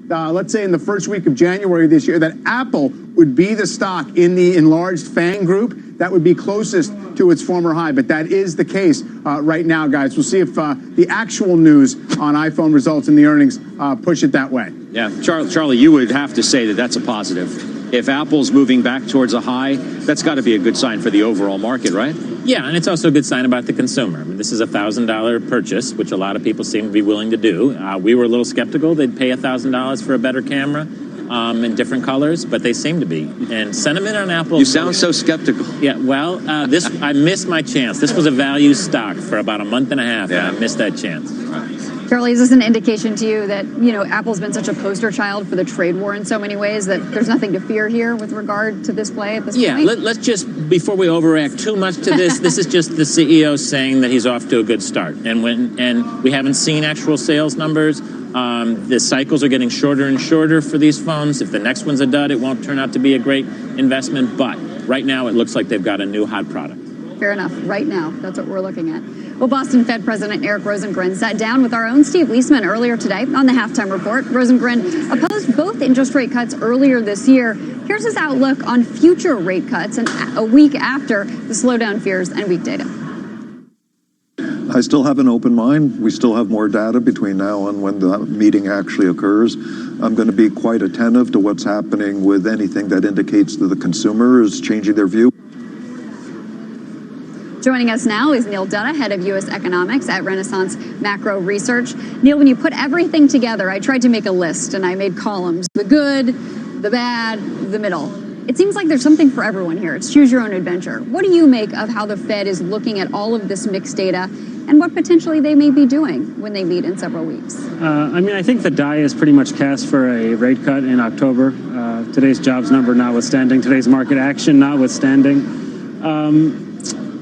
let's say in the first week of January this year, that Apple would be the stock in the enlarged FANG group that would be closest to its former high. But that is the case right now, guys. We'll see if the actual news on iPhone results and the earnings push it that way. Yeah, Charlie, you would have to say that that's a positive. If Apple's moving back towards a high, that's got to be a good sign for the overall market, right? Yeah, and it's also a good sign about the consumer. I mean, this is a $1,000 purchase, which a lot of people seem to be willing to do. We were a little skeptical they'd pay $1,000 for a better camera in different colors, but they seem to be. And sentiment on Apple... You sound so skeptical. Yeah, well, I missed my chance. This was a value stock for about a month and a half, and I missed that chance. Charlie, is this an indication to you that, Apple's been such a poster child for the trade war in so many ways that there's nothing to fear here with regard to this play at this point? Yeah, let's just, before we overreact too much to this, this is just the CEO saying that he's off to a good start. And we haven't seen actual sales numbers. The cycles are getting shorter and shorter for these phones. If the next one's a dud, it won't turn out to be a great investment. But right now, it looks like they've got a new hot product. Fair enough. Right now, that's what we're looking at. Well, Boston Fed President Eric Rosengren sat down with our own Steve Leisman earlier today on the halftime report. Rosengren opposed both interest rate cuts earlier this year. Here's his outlook on future rate cuts and a week after the slowdown fears and weak data. I still have an open mind. We still have more data between now and when the meeting actually occurs. I'm going to be quite attentive to what's happening with anything that indicates that the consumer is changing their view. Joining us now is Neil Dutta, head of U.S. economics at Renaissance Macro Research. Neil, when you put everything together, I tried to make a list and I made columns: the good, the bad, the middle. It seems like there's something for everyone here. It's choose your own adventure. What do you make of how the Fed is looking at all of this mixed data and what potentially they may be doing when they meet in several weeks? I think the die is pretty much cast for a rate cut in October. Today's jobs number notwithstanding, today's market action notwithstanding.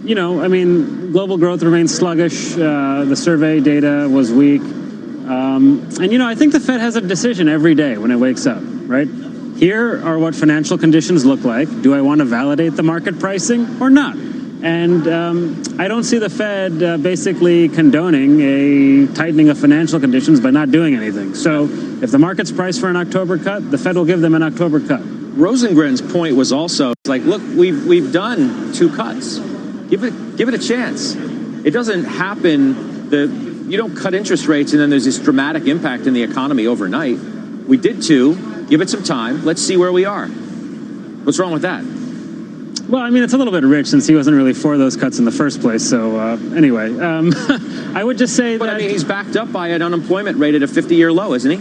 Global growth remains sluggish. The survey data was weak. I think the Fed has a decision every day when it wakes up, right? Here are what financial conditions look like. Do I want to validate the market pricing or not? And I don't see the Fed basically condoning a tightening of financial conditions by not doing anything. So if the market's priced for an October cut, the Fed will give them an October cut. Rosengren's point was also like, look, we've done 2 cuts. Give it a chance. It doesn't happen. You don't cut interest rates and then there's this dramatic impact in the economy overnight. We did 2. Give it some time. Let's see where we are. What's wrong with that? Well, it's a little bit rich since he wasn't really for those cuts in the first place. So anyway, I would just say that... he's backed up by an unemployment rate at a 50-year low, isn't he?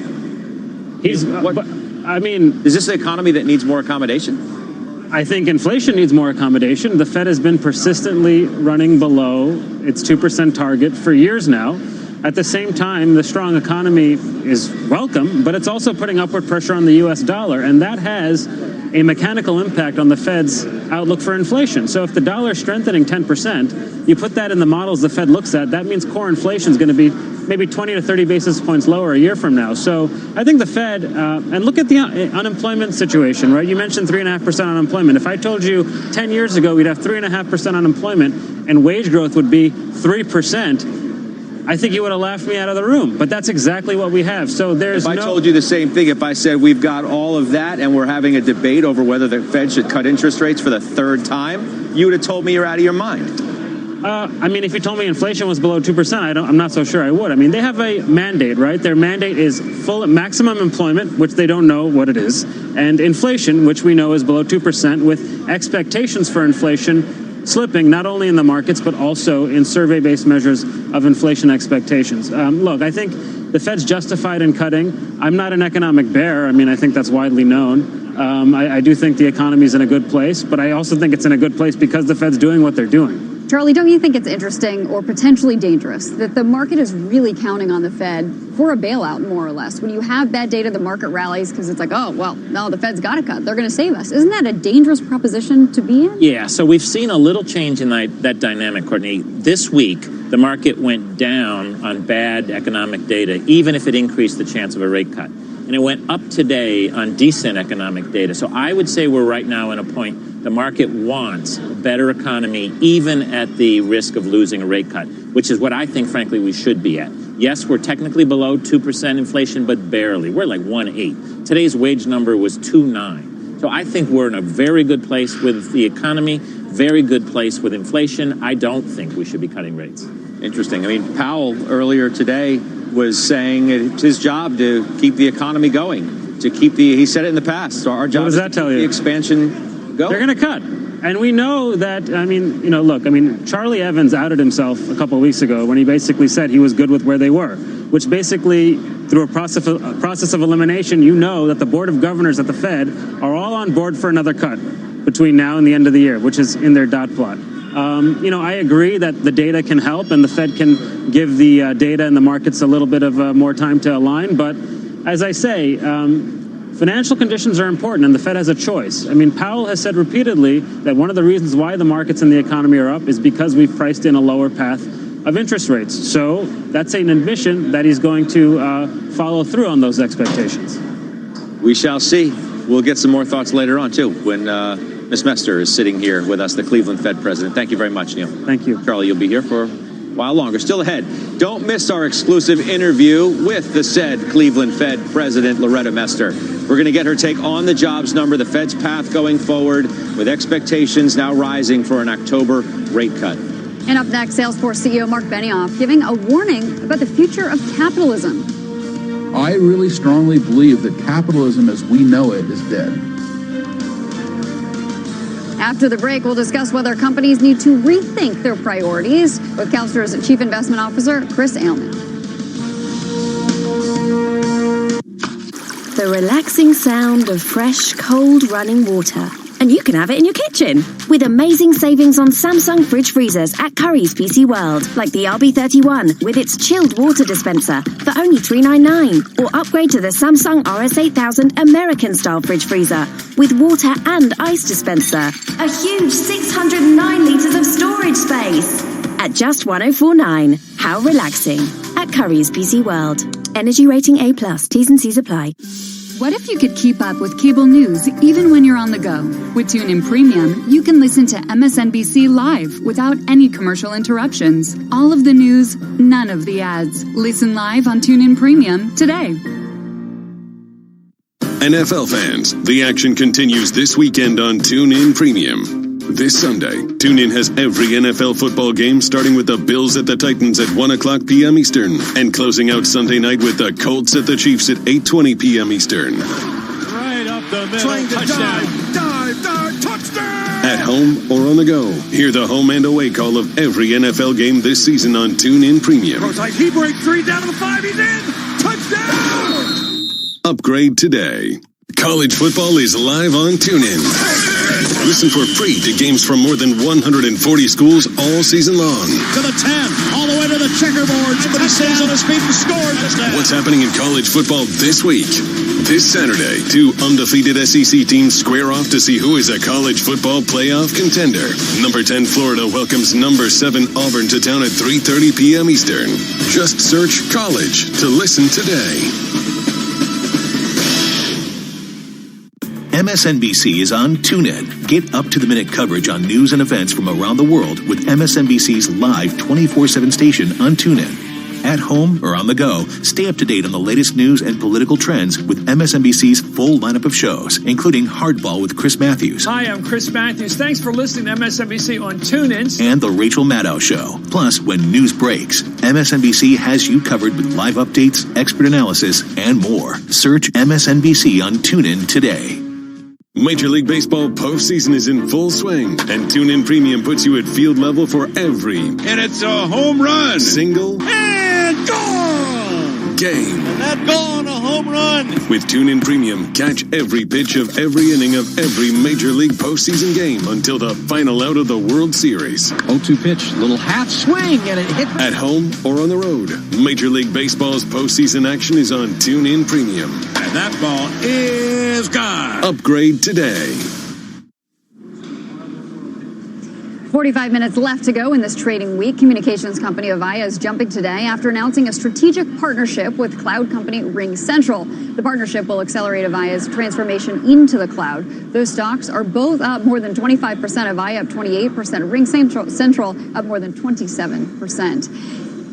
Is this the economy that needs more accommodation? I think inflation needs more accommodation. The Fed has been persistently running below its 2% target for years now. At the same time, the strong economy is welcome, but it's also putting upward pressure on the U.S. dollar, and that has a mechanical impact on the Fed's outlook for inflation. So if the dollar is strengthening 10%, you put that in the models the Fed looks at, that means core inflation is going to be maybe 20 to 30 basis points lower a year from now. So I think the Fed, and look at the unemployment situation, right? You mentioned 3.5% unemployment. If I told you 10 years ago we'd have 3.5% unemployment and wage growth would be 3%, I think you would have laughed me out of the room. But that's exactly what we have. So If I told you the same thing, if I said we've got all of that and we're having a debate over whether the Fed should cut interest rates for the 3rd time, you would have told me you're out of your mind. If you told me inflation was below 2%, I'm not so sure I would. They have a mandate, right? Their mandate is full maximum employment, which they don't know what it is, and inflation, which we know is below 2%, with expectations for inflation slipping not only in the markets but also in survey-based measures of inflation expectations. Look, I think the Fed's justified in cutting. I'm not an economic bear. I think that's widely known. I do think the economy is in a good place, but I also think it's in a good place because the Fed's doing what they're doing. Charlie, don't you think it's interesting or potentially dangerous that the market is really counting on the Fed for a bailout, more or less? When you have bad data, the market rallies because it's like, oh, well, no, the Fed's got to cut. They're going to save us. Isn't that a dangerous proposition to be in? Yeah, so we've seen a little change in that dynamic, Courtney. This week, the market went down on bad economic data, even if it increased the chance of a rate cut. And it went up today on decent economic data. So I would say we're right now in a point the market wants a better economy, even at the risk of losing a rate cut, which is what I think, frankly, we should be at. Yes, we're technically below 2% inflation, but barely. We're like 1.8. Today's wage number was 2.9. So I think we're in a very good place with the economy, very good place with inflation. I don't think we should be cutting rates. Interesting. I mean, Powell earlier today was saying it's his job to keep the economy going, to keep he said it in the past. So our job is to keep the expansion going. They're going to cut. And we know that, Charlie Evans outed himself a couple of weeks ago when he basically said he was good with where they were, which basically, through a process of elimination, you know that the Board of Governors at the Fed are all on board for another cut between now and the end of the year, which is in their dot plot. I agree that the data can help and the Fed can give the data and the markets a little bit of more time to align. But as I say, financial conditions are important and the Fed has a choice. I mean, Powell has said repeatedly that one of the reasons why the markets and the economy are up is because we've priced in a lower path of interest rates. So that's an admission that he's going to follow through on those expectations. We shall see. We'll get some more thoughts later on, too, when Ms. Mester is sitting here with us, the Cleveland Fed president. Thank you very much, Neil. Thank you. Charlie, you'll be here for a while longer. Still ahead. Don't miss our exclusive interview with the said Cleveland Fed president, Loretta Mester. We're going to get her take on the jobs number, the Fed's path going forward, with expectations now rising for an October rate cut. And up next, Salesforce CEO Mark Benioff giving a warning about the future of capitalism. I really strongly believe that capitalism as we know it is dead. After the break, we'll discuss whether companies need to rethink their priorities with CalSTR's Chief Investment Officer, Chris Ailman. The relaxing sound of fresh, cold running water. And you can have it in your kitchen with amazing savings on Samsung fridge freezers at Currys PC World, like the RB31 with its chilled water dispenser for only $399, or upgrade to the Samsung RS8000 American-style fridge freezer with water and ice dispenser. A huge 609 litres of storage space at just $1,049. How relaxing at Currys PC World. Energy rating A+. T's and C's apply. What if you could keep up with cable news even when you're on the go? With TuneIn Premium, you can listen to MSNBC live without any commercial interruptions. All of the news, none of the ads. Listen live on TuneIn Premium today. NFL fans, the action continues this weekend on TuneIn Premium. This Sunday, TuneIn has every NFL football game starting with the Bills at the Titans at 1 o'clock p.m. Eastern and closing out Sunday night with the Colts at the Chiefs at 8:20 p.m. Eastern. Right up the middle, Trying to touchdown. dive, touchdown! At home or on the go, hear the home and away call of every NFL game this season on TuneIn Premium. He breaks 3 down to the 5, he's in! Touchdown! Upgrade today. College football is live on TuneIn. Listen for free to games from more than 140 schools all season long. To the 10, all the way to the checkerboard. Somebody stands on his feet and scores. What's happening in college football this week? This Saturday, 2 undefeated SEC teams square off to see who is a college football playoff contender. Number 10 Florida welcomes number 7 Auburn to town at 3:30 p.m. Eastern. Just search college to listen today. MSNBC is on TuneIn. Get up-to-the-minute coverage on news and events from around the world with MSNBC's live 24/7 station on TuneIn. At home or on the go, stay up to date on the latest news and political trends with MSNBC's full lineup of shows, including Hardball with Chris Matthews. Hi, I'm Chris Matthews. Thanks for listening to MSNBC on TuneIn. And The Rachel Maddow Show. Plus, when news breaks, MSNBC has you covered with live updates, expert analysis, and more. Search MSNBC on TuneIn today. Major League Baseball postseason is in full swing, and TuneIn Premium puts you at field level for every... And it's a home run. Single... And gone! Game. And that gone, a home run. With TuneIn Premium, catch every pitch of every inning of every Major League postseason game until the final out of the World Series. 0-2 pitch, little half swing, and it hit. At home or on the road, Major League Baseball's postseason action is on TuneIn Premium. And that ball is gone. Upgrade today. 45 minutes left to go in this trading week. Communications company Avaya is jumping today after announcing a strategic partnership with cloud company RingCentral. The partnership will accelerate Avaya's transformation into the cloud. Those stocks are both up more than 25%, Avaya up 28%, RingCentral up more than 27%.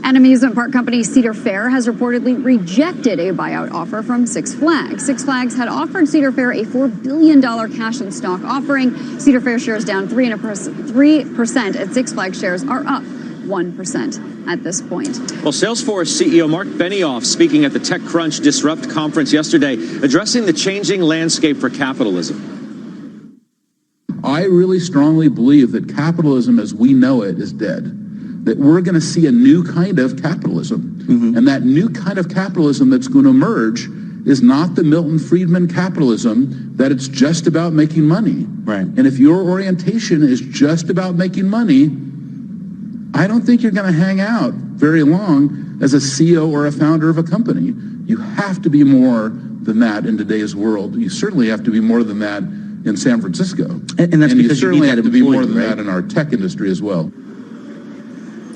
And amusement park company Cedar Fair has reportedly rejected a buyout offer from Six Flags. Six Flags had offered Cedar Fair a $4 billion cash and stock offering. Cedar Fair shares down 3%, and Six Flags shares are up 1% at this point. Well, Salesforce CEO Mark Benioff speaking at the TechCrunch Disrupt conference yesterday, addressing the changing landscape for capitalism. I really strongly believe that capitalism as we know it is dead. That we're going to see a new kind of capitalism. And that new kind of capitalism that's going to emerge is not the Milton Friedman capitalism that it's just about making money. Right. And if your orientation is just about making money, I don't think you're going to hang out very long as a CEO or a founder of a company. You have to be more than that in today's world. You certainly have to be more than that in San Francisco. And that's because you certainly need that have to be more than right? that in our tech industry as well.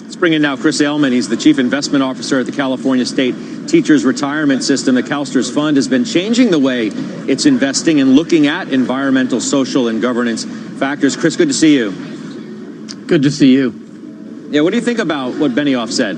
Let's bring in now Chris Ailman. He's the Chief Investment Officer at the California State Teachers Retirement System. The CalSTRS Fund has been changing the way it's investing and looking at environmental, social, and governance factors. Chris, good to see you. Good to see you. Yeah, what do you think about what Benioff said?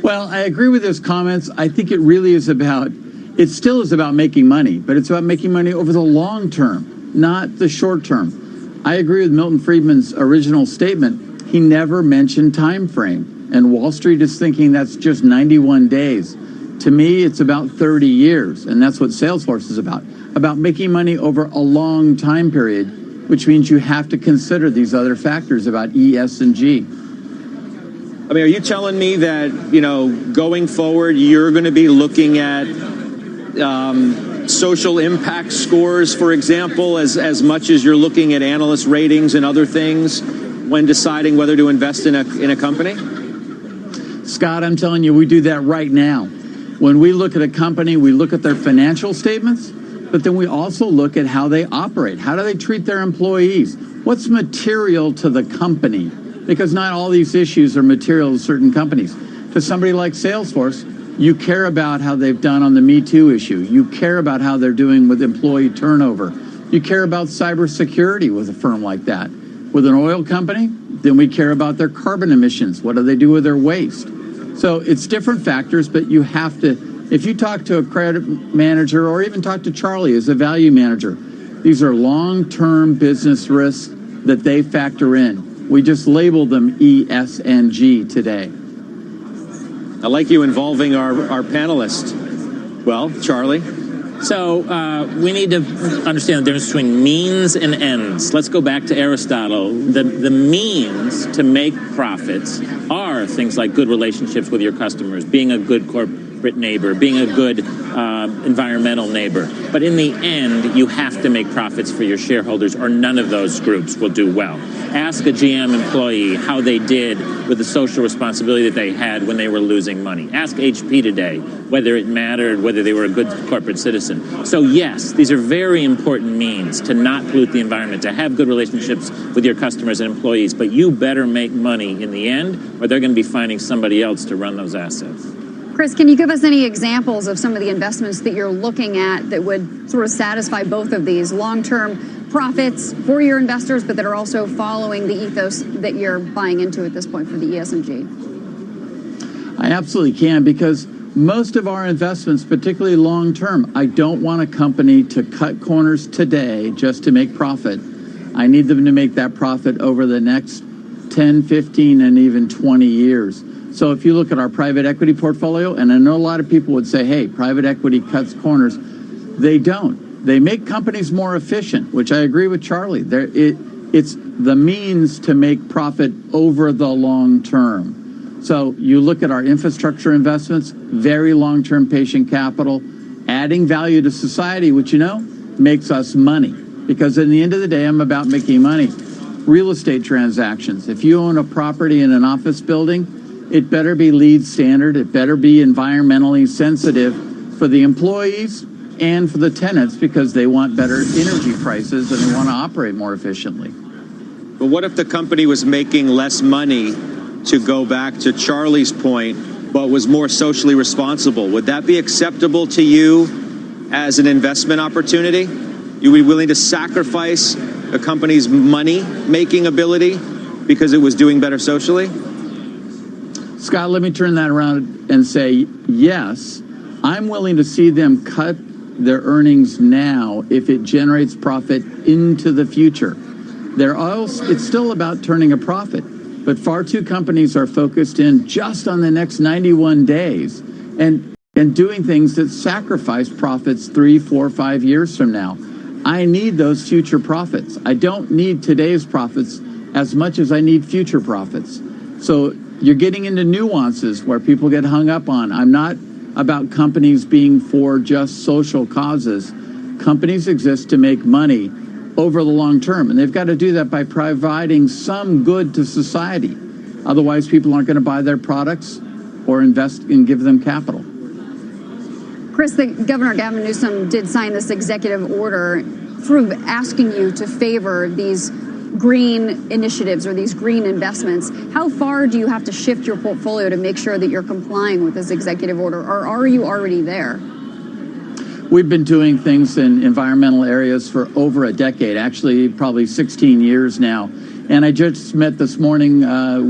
Well, I agree with his comments. I think it really is about, it still is about making money, but it's about making money over the long term, not the short term. I agree with Milton Friedman's original statement. He never mentioned time frame, and Wall Street is thinking that's just 91 days. To me, it's about 30 years, and that's what Salesforce is about making money over a long time period, which means you have to consider these other factors about E, S, and G. I mean, are you telling me that, going forward, you're going to be looking at social impact scores, for example, as much as you're looking at analyst ratings and other things when deciding whether to invest in a company? Scott, I'm telling you, we do that right now. When we look at a company, we look at their financial statements, but then we also look at how they operate. How do they treat their employees? What's material to the company? Because not all these issues are material to certain companies. To somebody like Salesforce, you care about how they've done on the Me Too issue. You care about how they're doing with employee turnover. You care about cybersecurity with a firm like that. With an oil company, then we care about their carbon emissions. What do they do with their waste? So it's different factors, but you have to, if you talk to a credit manager or even talk to Charlie as a value manager, these are long-term business risks that they factor in. We just label them E, S, and G today. I like you involving our panelists. Well, Charlie? So we need to understand the difference between means and ends. Let's go back to Aristotle. The means to make profits are things like good relationships with your customers, being a good corporate neighbor, being a good environmental neighbor. But in the end, you have to make profits for your shareholders or none of those groups will do well. Ask a GM employee how they did with the social responsibility that they had when they were losing money. Ask HP today whether it mattered, whether they were a good corporate citizen. So yes, these are very important means to not pollute the environment, to have good relationships with your customers and employees, but you better make money in the end or they're going to be finding somebody else to run those assets. Chris, can you give us any examples of some of the investments that you're looking at that would sort of satisfy both of these long-term profits for your investors, but that are also following the ethos that you're buying into at this point for the ESG? I absolutely can, because most of our investments, particularly long-term, I don't want a company to cut corners today just to make profit. I need them to make that profit over the next 10, 15, and even 20 years. So if you look at our private equity portfolio, and I know a lot of people would say, hey, private equity cuts corners. They don't. They make companies more efficient, which I agree with Charlie. It's the means to make profit over the long term. So you look at our infrastructure investments, very long-term patient capital, adding value to society, which, makes us money. Because in the end of the day, I'm about making money. Real estate transactions. If you own a property in an office building, it better be LEED standard. It better be environmentally sensitive for the employees and for the tenants, because they want better energy prices and they want to operate more efficiently. But what if the company was making less money, to go back to Charlie's point, but was more socially responsible? Would that be acceptable to you as an investment opportunity? You would be willing to sacrifice a company's money-making ability because it was doing better socially? Scott, let me turn that around and say, yes, I'm willing to see them cut their earnings now if it generates profit into the future. It's still about turning a profit, but far too companies are focused in just on the next 91 days and doing things that sacrifice profits 3, 4, 5 years from now. I need those future profits. I don't need today's profits as much as I need future profits. So you're getting into nuances where people get hung up on. I'm not about companies being for just social causes. Companies exist to make money over the long term, and they've got to do that by providing some good to society. Otherwise, people aren't going to buy their products or invest and give them capital. Chris, Governor Gavin Newsom did sign this executive order sort of asking you to favor these green initiatives or these green investments. How far do you have to shift your portfolio to make sure that you're complying with this executive order, or are you already there? We've been doing things in environmental areas for over a decade, actually probably 16 years now. And I just met this morning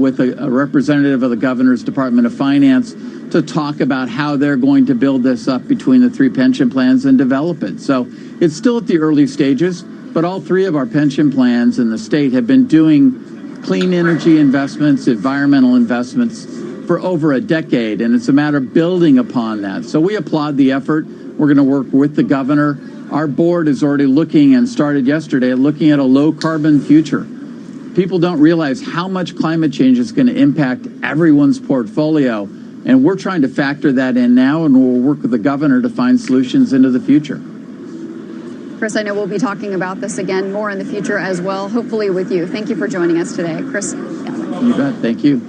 with a representative of the governor's Department of Finance to talk about how they're going to build this up between the 3 pension plans and develop it. So it's still at the early stages, but all 3 of our pension plans in the state have been doing clean energy investments, environmental investments for over a decade, and it's a matter of building upon that. So we applaud the effort. We're going to work with the governor. Our board is already looking and started yesterday looking at a low carbon future. People don't realize how much climate change is going to impact everyone's portfolio, and we're trying to factor that in now, and we'll work with the governor to find solutions into the future. Chris, I know we'll be talking about this again more in the future as well, hopefully with you. Thank you for joining us today, Chris. You bet. Thank you.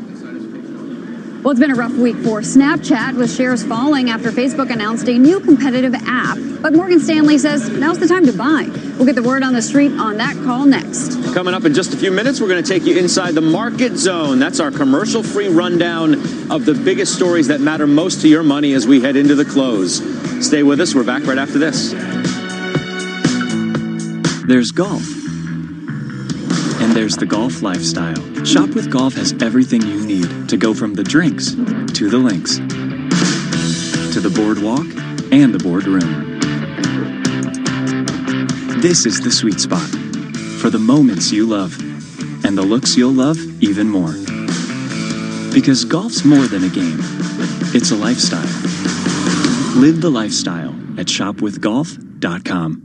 Well, it's been a rough week for Snapchat, with shares falling after Facebook announced a new competitive app. But Morgan Stanley says now's the time to buy. We'll get the word on the street on that call next. Coming up in just a few minutes, we're going to take you inside the market zone. That's our commercial-free rundown of the biggest stories that matter most to your money as we head into the close. Stay with us. We're back right after this. There's golf. And there's the golf lifestyle. Shop with Golf has everything you need to go from the drinks to the links to the boardwalk and the boardroom. This is the sweet spot for the moments you love and the looks you'll love even more. Because golf's more than a game. It's a lifestyle. Live the lifestyle at shopwithgolf.com.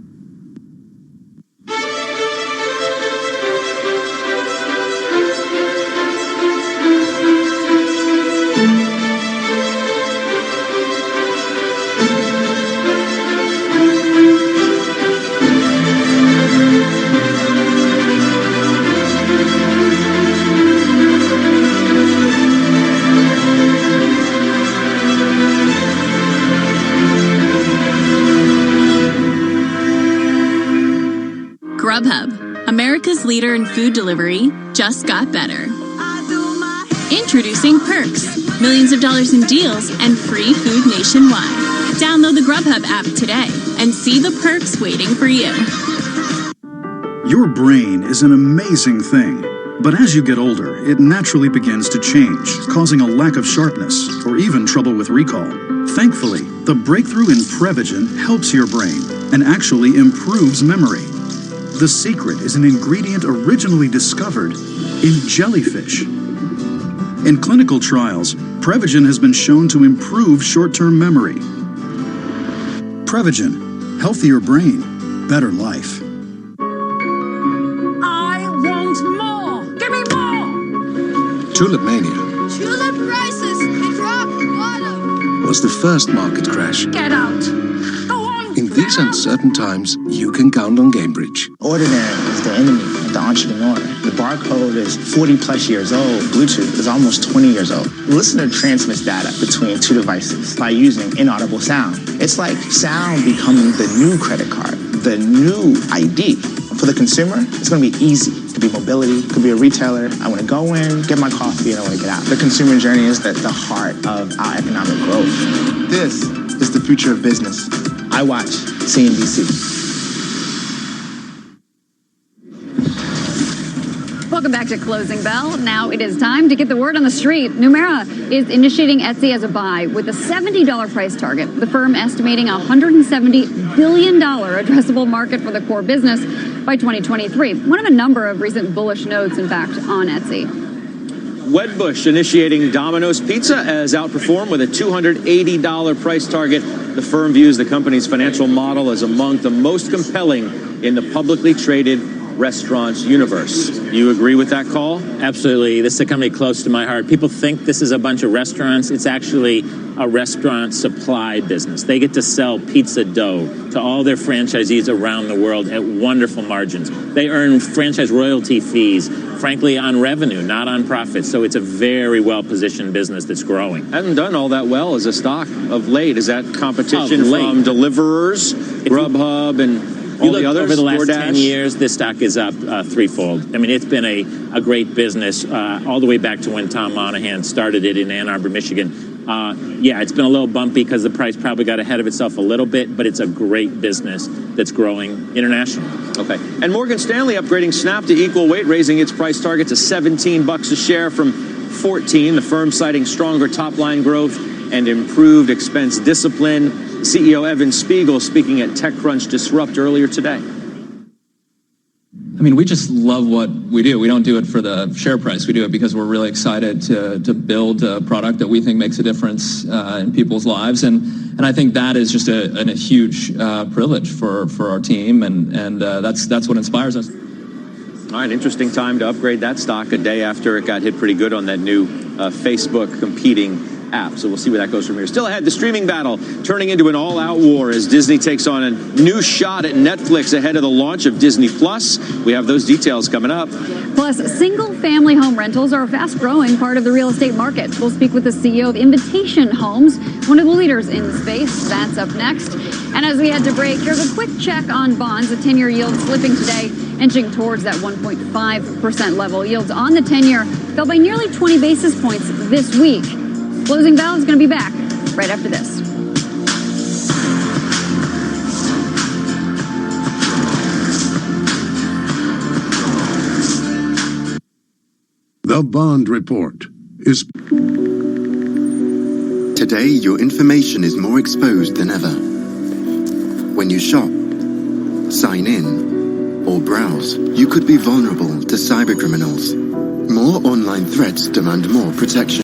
Grubhub, America's leader in food delivery, just got better. Introducing Perks, millions of dollars in deals and free food nationwide. Download the Grubhub app today and see the perks waiting for you. Your brain is an amazing thing, but as you get older, it naturally begins to change, causing a lack of sharpness or even trouble with recall. Thankfully, the breakthrough in Prevagen helps your brain and actually improves memory. The secret is an ingredient originally discovered in jellyfish. In clinical trials, Prevagen has been shown to improve short-term memory. Prevagen, healthier brain, better life. I want more! Give me more! Tulip Mania Tulip prices, they drop the bottom. was the first market crash. Get out! In these uncertain times, you can count on Cambridge. Ordinary is the enemy of the entrepreneur. The barcode is 40 plus years old. Bluetooth is almost 20 years old. The listener transmits data between 2 devices by using inaudible sound. It's like sound becoming the new credit card, the new ID. For the consumer, it's going to be easy. It could be mobility, it could be a retailer. I want to go in, get my coffee, and I want to get out. The consumer journey is at the heart of our economic growth. This is the future of business. I watch CNBC. Well, Welcome back to Closing Bell. Now it is time to get the word on the street. Numera is initiating Etsy as a buy with a $70 price target. The firm estimating a $170 billion addressable market for the core business by 2023. One of a number of recent bullish notes, in fact, on Etsy. Wedbush initiating Domino's Pizza as outperformed with a $280 price target. The firm views the company's financial model as among the most compelling in the publicly traded restaurants universe. You agree with that call? Absolutely. This is a company close to my heart. People think this is a bunch of restaurants. It's actually a restaurant supply business. They get to sell pizza dough to all their franchisees around the world at wonderful margins. They earn franchise royalty fees, frankly, on revenue, not on profit. So it's a very well-positioned business that's growing. Hasn't done all that well as a stock of late. Is that competition from deliverers, Grubhub, and all the others? Over the last DoorDash? 10 years, this stock is up threefold. I mean, it's been a great business all the way back to when Tom Monahan started it in Ann Arbor, Michigan. Yeah, it's been a little bumpy because the price probably got ahead of itself a little bit, but it's a great business that's growing internationally. Okay. And Morgan Stanley upgrading Snap to equal weight, raising its price target to $17 a share from $14. The firm citing stronger top-line growth and improved expense discipline. CEO Evan Spiegel speaking at TechCrunch Disrupt earlier today. I mean, we just love what we do. We don't do it for the share price. We do it because we're really excited to build a product that we think makes a difference in people's lives. And I think that is just a huge privilege for our team. And that's what inspires us. All right, interesting time to upgrade that stock a day after it got hit pretty good on that new Facebook competing app. So we'll see where that goes from here. Still ahead, the streaming battle turning into an all-out war as Disney takes on a new shot at Netflix ahead of the launch of Disney Plus. We have those details coming up. Plus, single-family home rentals are a fast-growing part of the real estate market. We'll speak with the CEO of Invitation Homes, one of the leaders in the space. That's up next. And as we head to break, here's a quick check on bonds. The 10-year yield slipping today, inching towards that 1.5% level. Yields on the 10-year fell by nearly 20 basis points this week. Closing Bell is going to be back right after this. The Bond Report is... Today, your information is more exposed than ever. When you shop, sign in, or browse, you could be vulnerable to cybercriminals. More online threats demand more protection.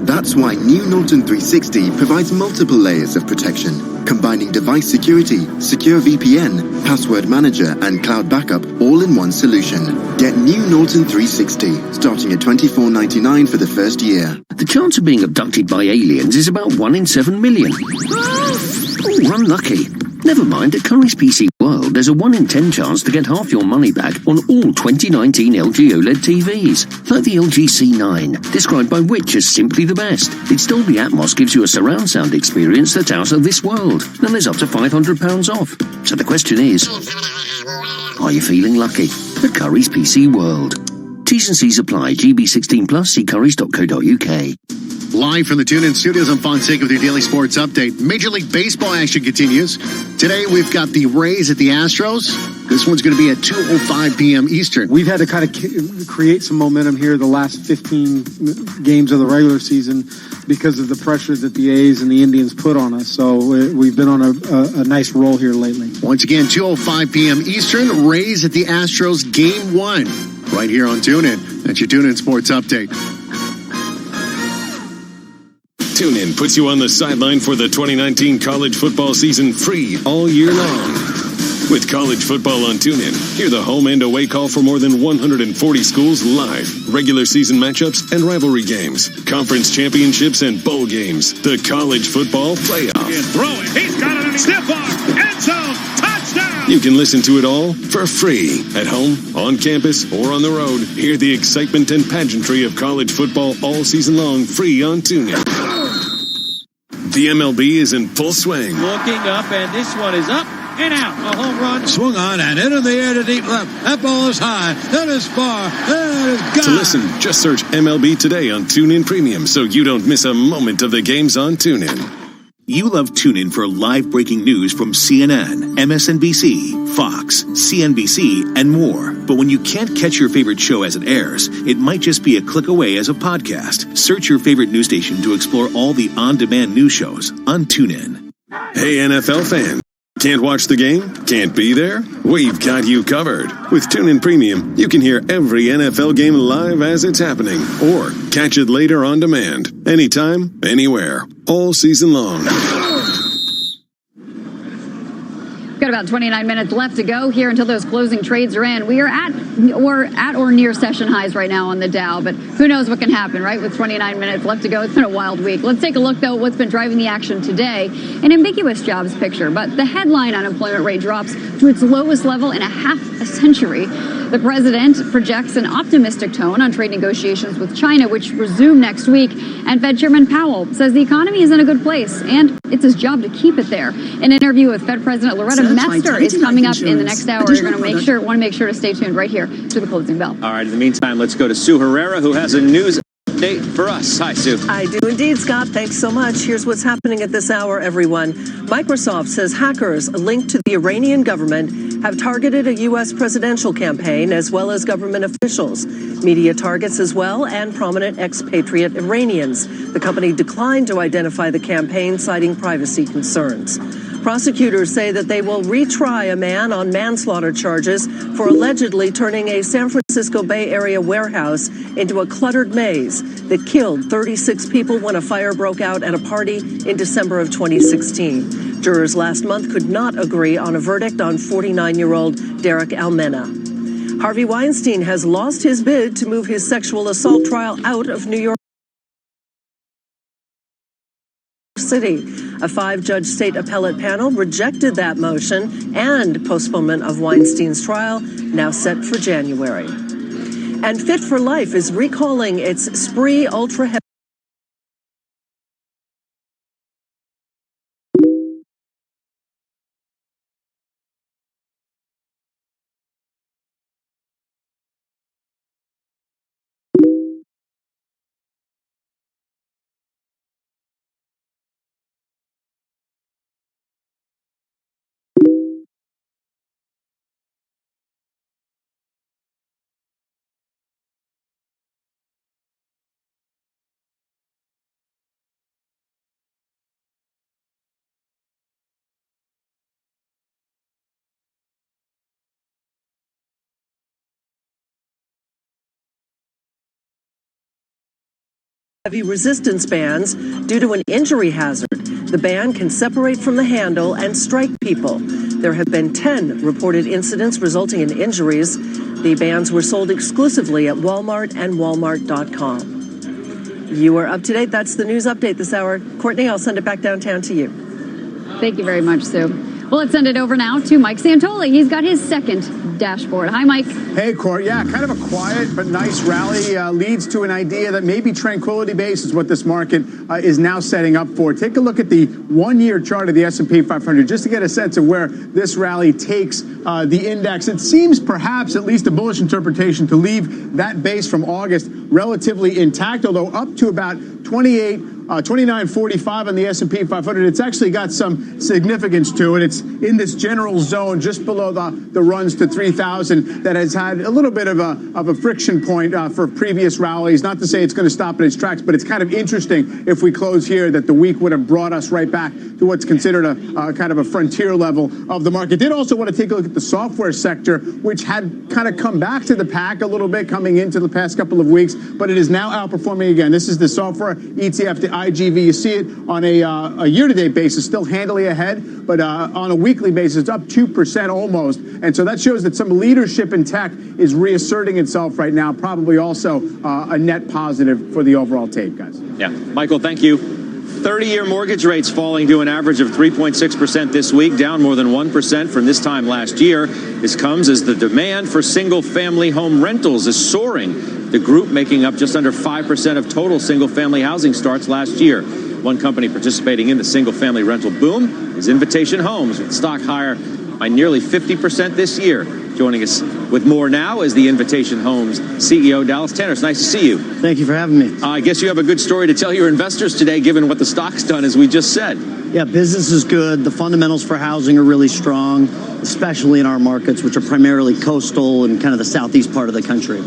That's why new Norton 360 provides multiple layers of protection, combining device security, secure VPN, password manager, and cloud backup all in one solution. Get new Norton 360, starting at $24.99 for the first year. The chance of being abducted by aliens is about 1 in 7 million. Oh, unlucky. Never mind, at Curry's PC World, there's a 1 in 10 chance to get half your money back on all 2019 LG OLED TVs, like the LG C9, described by Which as simply the best. Its Dolby Atmos gives you a surround sound experience that's out of this world, and there's up to £500 off. So the question is, are you feeling lucky? At Curry's PC World. T's and C's apply. GB16 plus, see currys.co.uk. Live from the TuneIn Studios, I'm Fonseca with your daily sports update. Major League Baseball action continues. Today, we've got the Rays at the Astros. This one's going to be at 2:05 p.m. Eastern. We've had to kind of create some momentum here the last 15 games of the regular season because of the pressure that the A's and the Indians put on us. So we've been on a nice roll here lately. Once again, 2:05 p.m. Eastern, Rays at the Astros, Game 1. Right here on TuneIn. That's your TuneIn Sports Update. TuneIn puts you on the sideline for the 2019 college football season free all year long. With college football on TuneIn, hear the home and away call for more than 140 schools live, regular season matchups and rivalry games, conference championships and bowl games, the college football playoff. And throwing, he's got it in stiff arm, end zone, touchdown! You can listen to it all for free at home, on campus, or on the road. Hear the excitement and pageantry of college football all season long free on TuneIn. The MLB is in full swing. Looking up, and this one is up and out. A home run. Swung on and into the air to deep left. That ball is high. That is far. That is gone. To listen, just search MLB Today on TuneIn Premium so you don't miss a moment of the games on TuneIn. You love TuneIn for live breaking news from CNN, MSNBC, Fox, CNBC, and more. But when you can't catch your favorite show as it airs, it might just be a click away as a podcast. Search your favorite news station to explore all the on-demand news shows on TuneIn. Hey, NFL fan. Can't watch the game? Can't be there? We've got you covered. With TuneIn Premium, you can hear every NFL game live as it's happening, or catch it later on demand. Anytime, anywhere, all season long. Got about 29 minutes left to go here until those closing trades are in. We are at or near session highs right now on the Dow, but who knows what can happen, right? With 29 minutes left to go, it's been a wild week. Let's take a look, though, at what's been driving the action today. An ambiguous jobs picture, but the headline unemployment rate drops to its lowest level in a half a century. The president projects an optimistic tone on trade negotiations with China, which resume next week. And Fed Chairman Powell says the economy is in a good place, and it's his job to keep it there. An interview with Fed President Loretta Mester is coming up in the next hour. You're going to want to make sure to stay tuned right here to the closing bell. All right, in the meantime, let's go to Sue Herrera, who has a news update for us. Hi, Sue. I do indeed, Scott. Thanks so much. Here's what's happening at this hour, everyone. Microsoft says hackers linked to the Iranian government have targeted a U.S. presidential campaign as well as government officials, media targets as well, and prominent expatriate Iranians. The company declined to identify the campaign, citing privacy concerns. Prosecutors say that they will retry a man on manslaughter charges for allegedly turning a San Francisco Bay Area warehouse into a cluttered maze that killed 36 people when a fire broke out at a party in December of 2016. Jurors last month could not agree on a verdict on 49-year-old Derek Almena. Harvey Weinstein has lost his bid to move his sexual assault trial out of New York City. A 5-judge state appellate panel rejected that motion, and postponement of Weinstein's trial now set for January. And Fit for Life is recalling its Spree Ultra Heavy resistance bands due to an injury hazard. The band can separate from the handle and strike people. There have been 10 reported incidents resulting in injuries. The bands were sold exclusively at Walmart and Walmart.com. You are up to date. That's the news update this hour. Courtney, I'll send it back downtown to you. Thank you very much, Sue. Well, let's send it over now to Mike Santoli. He's got his second dashboard. Hi, Mike. Hey, Court. Yeah, kind of a quiet but nice rally leads to an idea that maybe tranquility base is what this market is now setting up for. Take a look at the one-year chart of the S&P 500 just to get a sense of where this rally takes the index. It seems perhaps at least a bullish interpretation to leave that base from August relatively intact, although up to about 29.45 on the S&P 500. It's actually got some significance to it. It's in this general zone just below the runs to 3,000 that has had a little bit of a friction point for previous rallies. Not to say it's going to stop in its tracks, but it's kind of interesting if we close here that the week would have brought us right back to what's considered a kind of a frontier level of the market. Did also want to take a look at the software sector, which had kind of come back to the pack a little bit coming into the past couple of weeks, but it is now outperforming again. This is the software ETF, the IGV. You see it on a year-to-date basis, still handily ahead, but on a weekly basis, it's up 2% almost. And so that shows that some leadership in tech is reasserting itself right now, probably also a net positive for the overall tape, guys. Yeah. Michael, thank you. 30-year mortgage rates falling to an average of 3.6% this week, down more than 1% from this time last year. This comes as the demand for single-family home rentals is soaring. The group making up just under 5% of total single-family housing starts last year. One company participating in the single-family rental boom is Invitation Homes, with stock higher by nearly 50% this year. Joining us with more now is the Invitation Homes CEO, Dallas Tanner. It's nice to see you. Thank you for having me. I guess you have a good story to tell your investors today, given what the stock's done, as we just said. Yeah, business is good. The fundamentals for housing are really strong, especially in our markets, which are primarily coastal and kind of the southeast part of the country.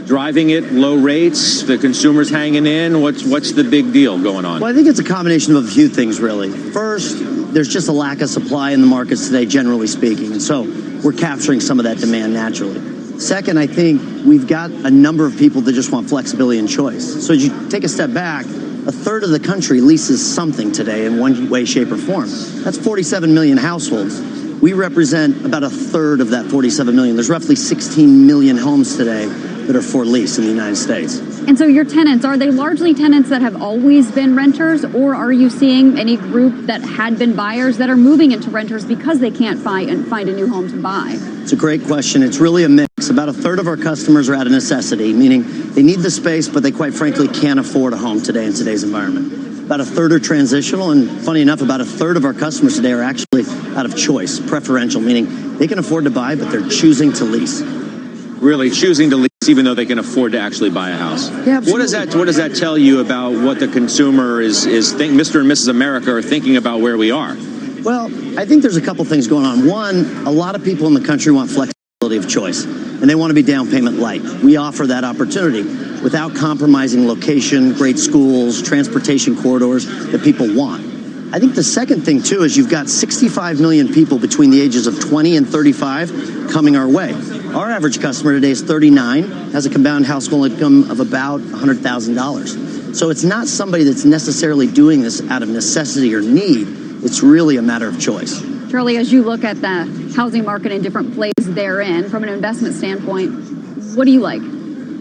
Driving it, low rates, the consumer's hanging in. What's the big deal going on? Well, I think it's a combination of a few things, really. First, there's just a lack of supply in the markets today, generally speaking, and so we're capturing some of that demand naturally. Second, I think we've got a number of people that just want flexibility and choice. So as you take a step back, a third of the country leases something today in one way, shape, or form. That's 47 million households. We represent about a third of that 47 million. There's roughly 16 million homes today that are for lease in the United States. And so your tenants, are they largely tenants that have always been renters, or are you seeing any group that had been buyers that are moving into renters because they can't find a new home to buy? It's a great question. It's really a mix. About a third of our customers are out of necessity, meaning they need the space, but they quite frankly can't afford a home today in today's environment. About a third are transitional, and funny enough, about a third of our customers today are actually out of choice, preferential, meaning they can afford to buy, but they're choosing to lease. Really choosing to lease, even though they can afford to actually buy a house. Yeah, what does that tell you about what the consumer Mr. and Mrs. America are thinking about where we are? Well, I think there's a couple things going on. One, a lot of people in the country want flexibility of choice, and they want to be down payment light. We offer that opportunity without compromising location, great schools, transportation corridors that people want. I think the second thing, too, is you've got 65 million people between the ages of 20 and 35 coming our way. Our average customer today is 39, has a combined household income of about $100,000. So it's not somebody that's necessarily doing this out of necessity or need. It's really a matter of choice. Charlie, as you look at the housing market in different places therein, from an investment standpoint, what do you like?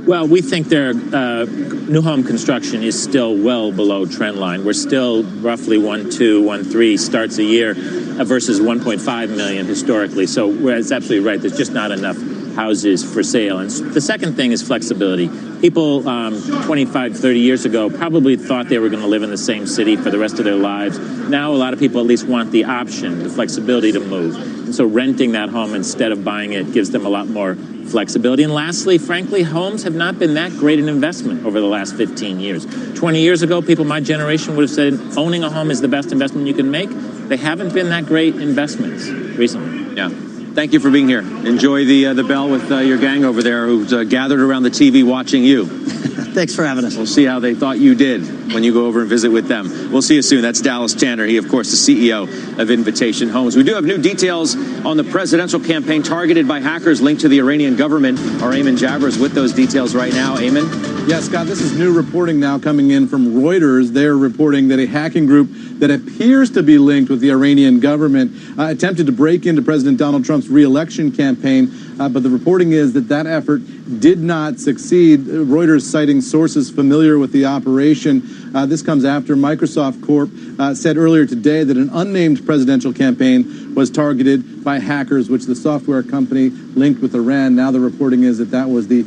Well, we think new home construction is still well below trend line. We're still roughly 1.3 starts a year versus 1.5 million historically. So it's absolutely right. There's just not enough houses for sale. And the second thing is flexibility. People 25, 30 years ago probably thought they were going to live in the same city for the rest of their lives. Now a lot of people at least want the option, the flexibility to move. And so renting that home instead of buying it gives them a lot more flexibility. And lastly, frankly, homes have not been that great an investment over the last 15 years. 20 years ago, people my generation would have said owning a home is the best investment you can make. They haven't been that great investments recently. Yeah. Thank you for being here. Enjoy the bell with your gang over there who's gathered around the TV watching you. Thanks for having us. We'll see how they thought you did when you go over and visit with them. We'll see you soon. That's Dallas Tanner. He, of course, the CEO of Invitation Homes. We do have new details on the presidential campaign targeted by hackers linked to the Iranian government. Our Eamon Jabbers with those details right now. Eamon? Yeah, Scott, this is new reporting now coming in from Reuters. They're reporting that a hacking group that appears to be linked with the Iranian government attempted to break into President Donald Trump's re-election campaign, but the reporting is that effort did not succeed. Reuters citing sources familiar with the operation. This comes after Microsoft Corp said earlier today that an unnamed presidential campaign was targeted by hackers, which the software company linked with Iran. Now the reporting is that was the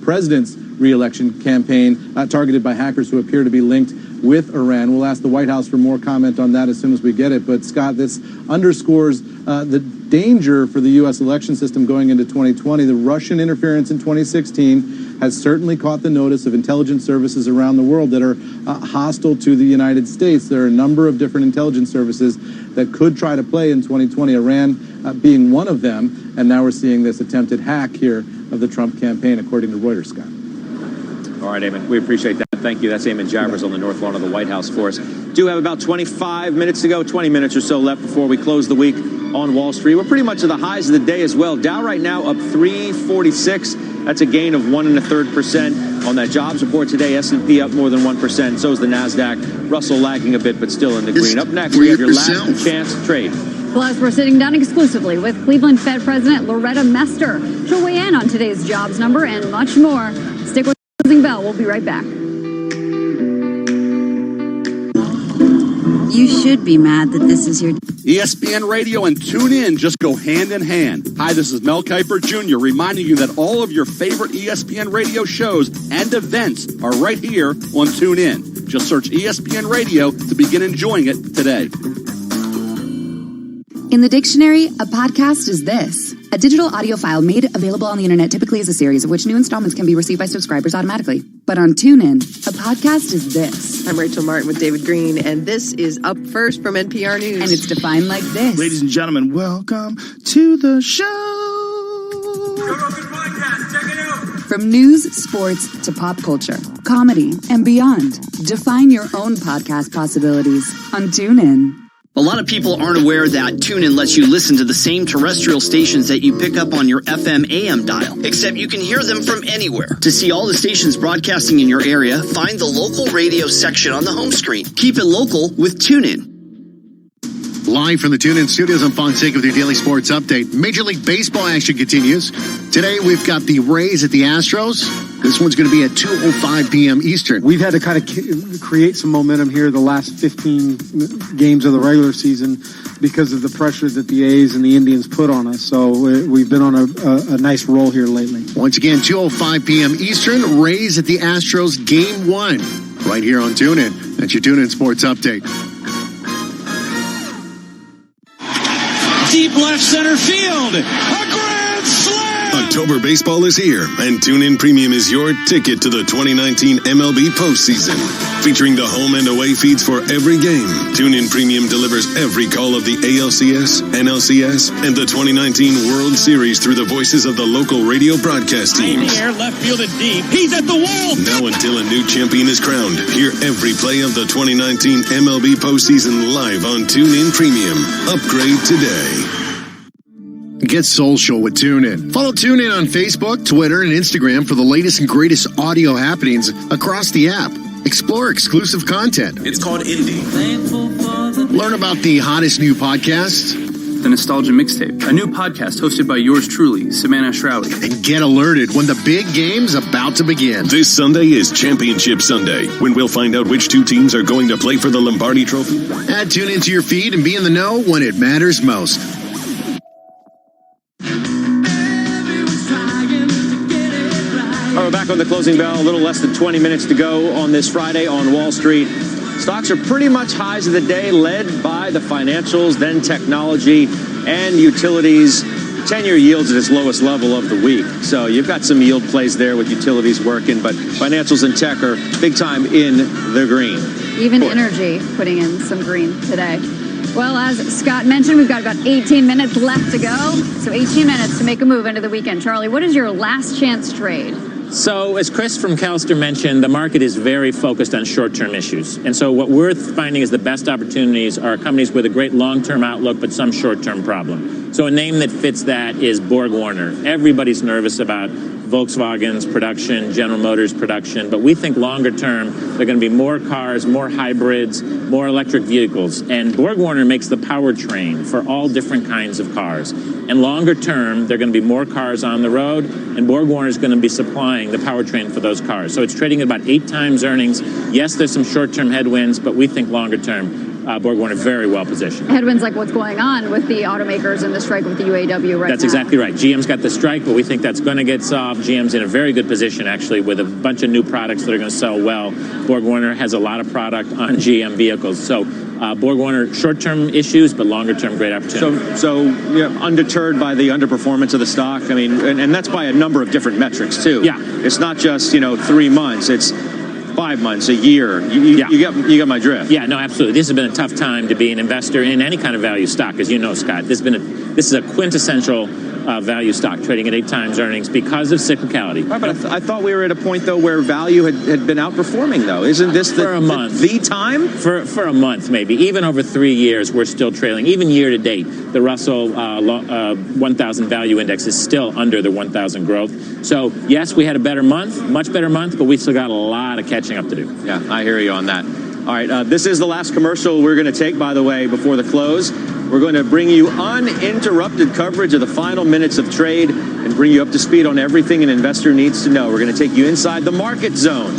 president's re-election campaign targeted by hackers who appear to be linked with Iran. We'll ask the White House for more comment on that as soon as we get it. But, Scott, this underscores the danger for the U.S. election system going into 2020. The Russian interference in 2016 has certainly caught the notice of intelligence services around the world that are hostile to the United States. There are a number of different intelligence services that could try to play in 2020, Iran being one of them. And now we're seeing this attempted hack here of the Trump campaign, according to Reuters, Scott. All right, Eamon, we appreciate that. Thank you. That's Eamon Jabbers on the north lawn of the White House for us. Do have about 25 minutes to go, 20 minutes or so left before we close the week on Wall Street. We're pretty much at the highs of the day as well. Dow right now up 346. That's a gain of 1.25% on that jobs report today. S&P up more than 1%. So is the NASDAQ. Russell lagging a bit, but still in the green. Up next, we have your last chance trade. Plus, we're sitting down exclusively with Cleveland Fed President Loretta Mester. She'll weigh in on today's jobs number and much more. Stick with Closing Bell. We'll be right back. You should be mad that this is your... ESPN Radio and TuneIn just go hand in hand. Hi, this is Mel Kiper Jr. reminding you that all of your favorite ESPN Radio shows and events are right here on TuneIn. Just search ESPN Radio to begin enjoying it today. In the dictionary, a podcast is this: a A digital audio file made available on the internet typically is a series of which new installments can be received by subscribers automatically. But on TuneIn, a podcast is this. I'm Rachel Martin with David Green, and this is Up First from NPR News. And it's defined like this. Ladies and gentlemen, welcome to the show. From news, sports, to pop culture, comedy, and beyond. Define your own podcast possibilities on TuneIn. A lot of people aren't aware that TuneIn lets you listen to the same terrestrial stations that you pick up on your FM AM dial, except you can hear them from anywhere. To see all the stations broadcasting in your area, find the local radio section on the home screen. Keep it local with TuneIn. Live from the TuneIn Studios, I'm Fonseca with your daily sports update. Major League Baseball action continues. Today we've got the Rays at the Astros. This one's going to be at 2:05 p.m. Eastern. We've had to kind of create some momentum here the last 15 games of the regular season because of the pressure that the A's and the Indians put on us. So we've been on a nice roll here lately. Once again, 2:05 p.m. Eastern, Rays at the Astros, Game 1. Right here on TuneIn. That's your TuneIn Sports Update. Deep left center field. A grand slam! October baseball is here, and TuneIn Premium is your ticket to the 2019 MLB postseason. Featuring the home and away feeds for every game, TuneIn Premium delivers every call of the ALCS, NLCS, and the 2019 World Series through the voices of the local radio broadcast teams. Air left field and deep. He's at the wall. Now until a new champion is crowned, hear every play of the 2019 MLB postseason live on TuneIn Premium. Upgrade today. Get social with TuneIn. Follow TuneIn on Facebook, Twitter, and Instagram for the latest and greatest audio happenings across the app. Explore exclusive content. It's called Indie. Learn about the hottest new podcasts. The Nostalgia Mixtape, a new podcast hosted by yours truly, Savannah Shroudy. And get alerted when the big game's about to begin. This Sunday is Championship Sunday, when we'll find out which two teams are going to play for the Lombardi Trophy. Add TuneIn to your feed and be in the know when it matters most. We're back on the closing bell. A little less than 20 minutes to go on this Friday on Wall Street. Stocks are pretty much highs of the day, led by the financials, then technology and utilities. 10-year yields at its lowest level of the week. So you've got some yield plays there with utilities working, but financials and tech are big time in the green. Even energy putting in some green today. Well, as Scott mentioned, we've got about 18 minutes left to go. So 18 minutes to make a move into the weekend. Charlie, what is your last chance trade? So as Chris from Calster mentioned, the market is very focused on short-term issues. And so what we're finding is the best opportunities are companies with a great long-term outlook, but some short-term problem. So a name that fits that is Borg Warner. Everybody's nervous about Volkswagen's production, General Motors production, but we think longer term there are going to be more cars, more hybrids, more electric vehicles. And Borg Warner makes the powertrain for all different kinds of cars. And longer term, there are going to be more cars on the road, and Borg Warner is going to be supplying the powertrain for those cars. So it's trading at about 8 times earnings. Yes, there's some short-term headwinds, but we think longer term, Borg Warner very well positioned. Headwinds like what's going on with the automakers and the strike with the UAW right now. That's exactly right. GM's got the strike, but we think that's going to get solved. GM's in a very good position, actually, with a bunch of new products that are going to sell well. Borg Warner has a lot of product on GM vehicles. So Borg Warner, short-term issues, but longer-term great opportunity. So undeterred by the underperformance of the stock. I mean, and that's by a number of different metrics, too. Yeah. It's not just, 3 months. It's 5 months, a year. You got my drift. Yeah, no, absolutely. This has been a tough time to be an investor in any kind of value stock, as you know, Scott. This is a quintessential value stock, trading at 8 times earnings because of cyclicality. Right, but I thought we were at a point, though, where value had been outperforming, though. Isn't this for a month? The time? For a month, maybe. Even over 3 years, we're still trailing. Even year to date, the Russell 1000 value index is still under the 1000 growth. So, yes, we had a better month, much better month, but we still got a lot of catching up to do. Yeah, I hear you on that. All right, this is the last commercial we're going to take, by the way, before the close. We're going to bring you uninterrupted coverage of the final minutes of trade and bring you up to speed on everything an investor needs to know. We're going to take you inside the market zone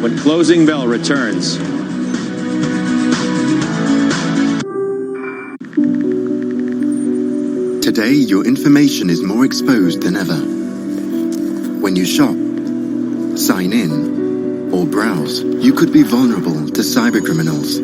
when Closing Bell returns. Today, your information is more exposed than ever. When you shop, sign in, or browse, you could be vulnerable to cybercriminals.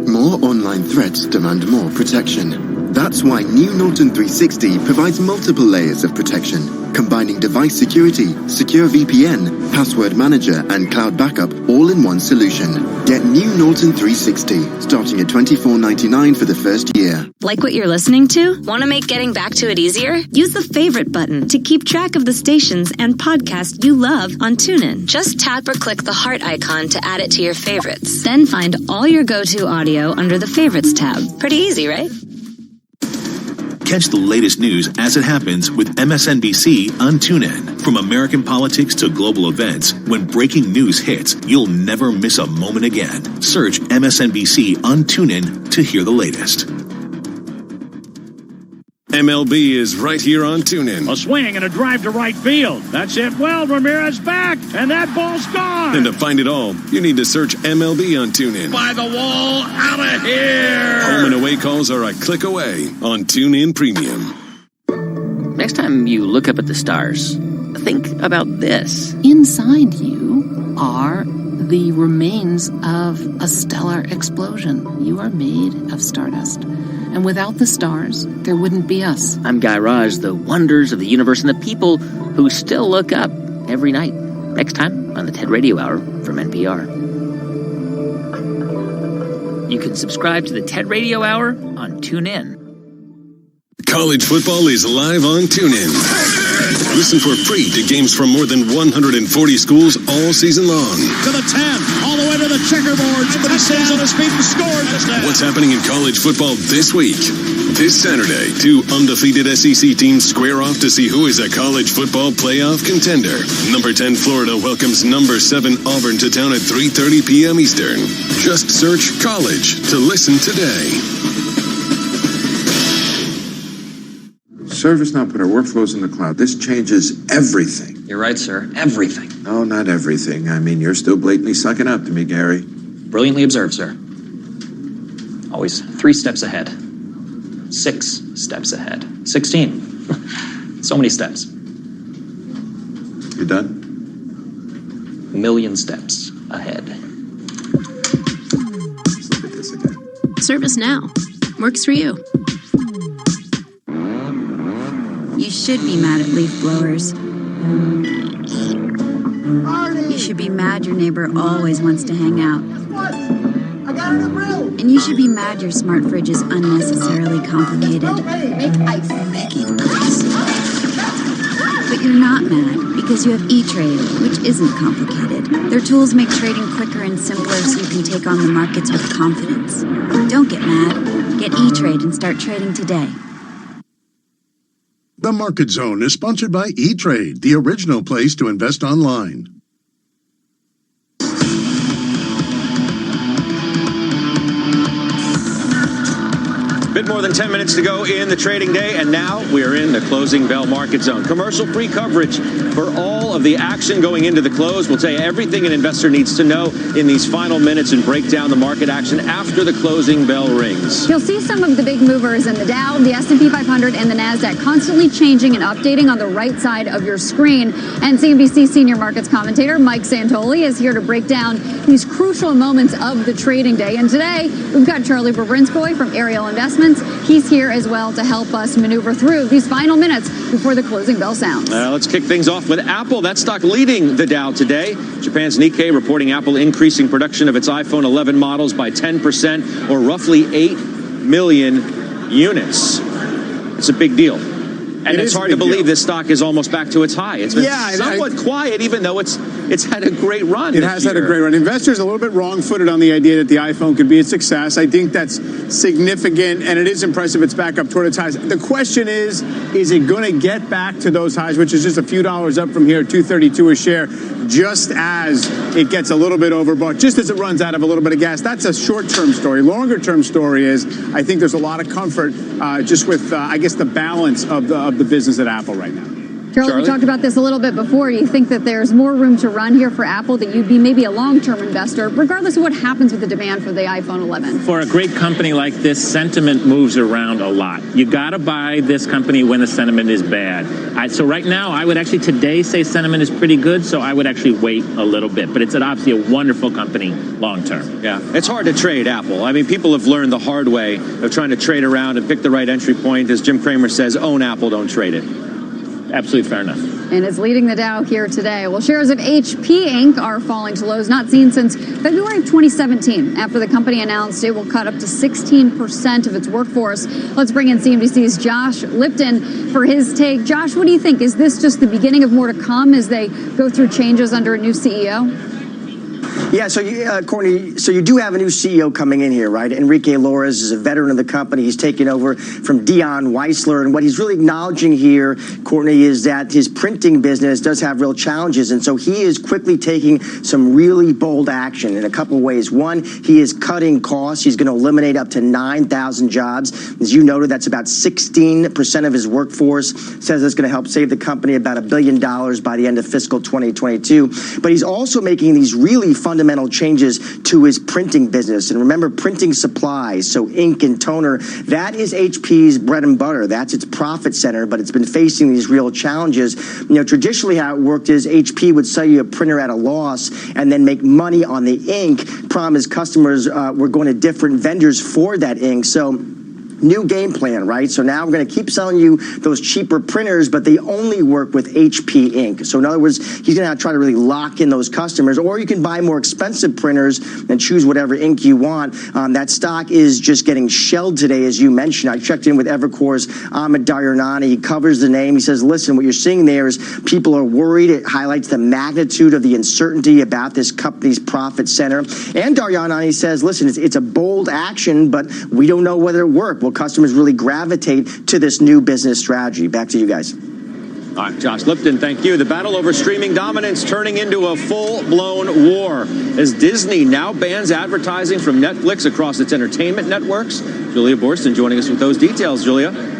More online threats demand more protection. That's why new Norton 360 provides multiple layers of protection, combining device security, secure VPN, password manager, and cloud backup all in one solution. Get new Norton 360, starting at $24.99 for the first year. Like what you're listening to? Want to make getting back to it easier? Use the favorite button to keep track of the stations and podcasts you love on TuneIn. Just tap or click the heart icon to add it to your favorites. Then find all your go-to audio under the Favorites tab. Pretty easy, right? Catch the latest news as it happens with MSNBC on TuneIn. From American politics to global events, when breaking news hits, you'll never miss a moment again. Search MSNBC on TuneIn to hear the latest. MLB is right here on TuneIn. A swing and a drive to right field. That's it. Well, Ramirez back, and that ball's gone. And to find it all, you need to search MLB on TuneIn. By the wall, out of here. Home and away calls are a click away on TuneIn Premium. Next time you look up at the stars, think about this. Inside you are the remains of a stellar explosion. You are made of stardust. And without the stars, there wouldn't be us. I'm Guy Raz, the wonders of the universe and the people who still look up every night. Next time on the TED Radio Hour from NPR. You can subscribe to the TED Radio Hour on TuneIn. College football is live on TuneIn. Listen for free to games from more than 140 schools all season long. To the 10, all the way to the checkerboard. Somebody stays on his feet and scores. What's happening in college football this week? This Saturday, two undefeated SEC teams square off to see who is a college football playoff contender. Number 10 Florida welcomes number 7 Auburn to town at 3:30 p.m. Eastern. Just search college to listen today. ServiceNow put our workflows in the cloud. This changes everything. You're right, sir. Everything. No, not everything. I mean, you're still blatantly sucking up to me, Gary. Brilliantly observed, sir. Always 3 steps ahead. 6 steps ahead. 16. So many steps. You done? A million steps ahead. Let's look at this again. ServiceNow. Works for you. You should be mad at leaf blowers. You should be mad your neighbor always wants to hang out. And you should be mad your smart fridge is unnecessarily complicated. Make ice. Making ice. But you're not mad because you have E-Trade, which isn't complicated. Their tools make trading quicker and simpler so you can take on the markets with confidence. Don't get mad. Get E-Trade and start trading today. The Market Zone is sponsored by E-Trade, the original place to invest online. Bit more than 10 minutes to go in the trading day, and now we are in the closing bell market zone. Commercial-free coverage for all of the action going into the close. We'll tell you everything an investor needs to know in these final minutes and break down the market action after the closing bell rings. You'll see some of the big movers in the Dow, the S&P 500, and the NASDAQ constantly changing and updating on the right side of your screen. And CNBC senior markets commentator Mike Santoli is here to break down these crucial moments of the trading day. And today, we've got Charlie Bobrinskoy from Ariel Investments. He's here as well to help us maneuver through these final minutes before the closing bell sounds. Let's kick things off with Apple. That stock leading the Dow today. Japan's Nikkei reporting Apple increasing production of its iPhone 11 models by 10%, or roughly 8 million units. It's a big deal. And it's hard to believe this stock is almost back to its high. It's been somewhat quiet, even though it's had a great run. It has had a great run. Investors are a little bit wrong-footed on the idea that the iPhone could be a success. I think that's significant, and it is impressive it's back up toward its highs. The question is it going to get back to those highs, which is just a few dollars up from here, $232 a share, just as it gets a little bit overbought, just as it runs out of a little bit of gas? That's a short-term story. Longer-term story is I think there's a lot of comfort just with, I guess, the balance of the business at Apple right now. Charlie, we talked about this a little bit before. Do you think that there's more room to run here for Apple, that you'd be maybe a long-term investor, regardless of what happens with the demand for the iPhone 11? For a great company like this, sentiment moves around a lot. You got to buy this company when the sentiment is bad. So right now, I would actually today say sentiment is pretty good, so I would actually wait a little bit. But it's obviously a wonderful company long-term. Yeah, it's hard to trade Apple. I mean, people have learned the hard way of trying to trade around and pick the right entry point. As Jim Cramer says, own Apple, don't trade it. Absolutely fair enough. And it's leading the Dow here today. Well, shares of HP Inc. are falling to lows not seen since February of 2017, after the company announced it will cut up to 16% of its workforce. Let's bring in CNBC's Josh Lipton for his take. Josh, what do you think? Is this just the beginning of more to come as they go through changes under a new CEO? Yeah, so Courtney, so you do have a new CEO coming in here, right? Enrique Lores is a veteran of the company. He's taken over from Dion Weisler. And what he's really acknowledging here, Courtney, is that his printing business does have real challenges. And so he is quickly taking some really bold action in a couple of ways. One, he is cutting costs. He's going to eliminate up to 9,000 jobs. As you noted, that's about 16% of his workforce. Says it's going to help save the company about $1 billion by the end of fiscal 2022. But he's also making these really fundamental changes to his printing business. And remember, printing supplies, so ink and toner, that is HP's bread and butter. That's its profit center, but it's been facing these real challenges. You know, traditionally how it worked is HP would sell you a printer at a loss and then make money on the ink. Problem is customers were going to different vendors for that ink. So new game plan, right? So now we're going to keep selling you those cheaper printers, but they only work with HP ink. So in other words, he's going to try to really lock in those customers, or you can buy more expensive printers and choose whatever ink you want. That stock is just getting shelled today, as you mentioned. I checked in with Evercore's Amit Daryanani. He covers the name. He says, listen, what you're seeing there is people are worried. It highlights the magnitude of the uncertainty about this company's profit center. And Daryanani says, listen, it's a bold action, but we don't know whether it worked. Will customers really gravitate to this new business strategy? Back to you guys. All right, Josh Lipton, thank you. The battle over streaming dominance turning into a full-blown war as Disney now bans advertising from Netflix across its entertainment networks. Julia Borston joining us with those details. Julia?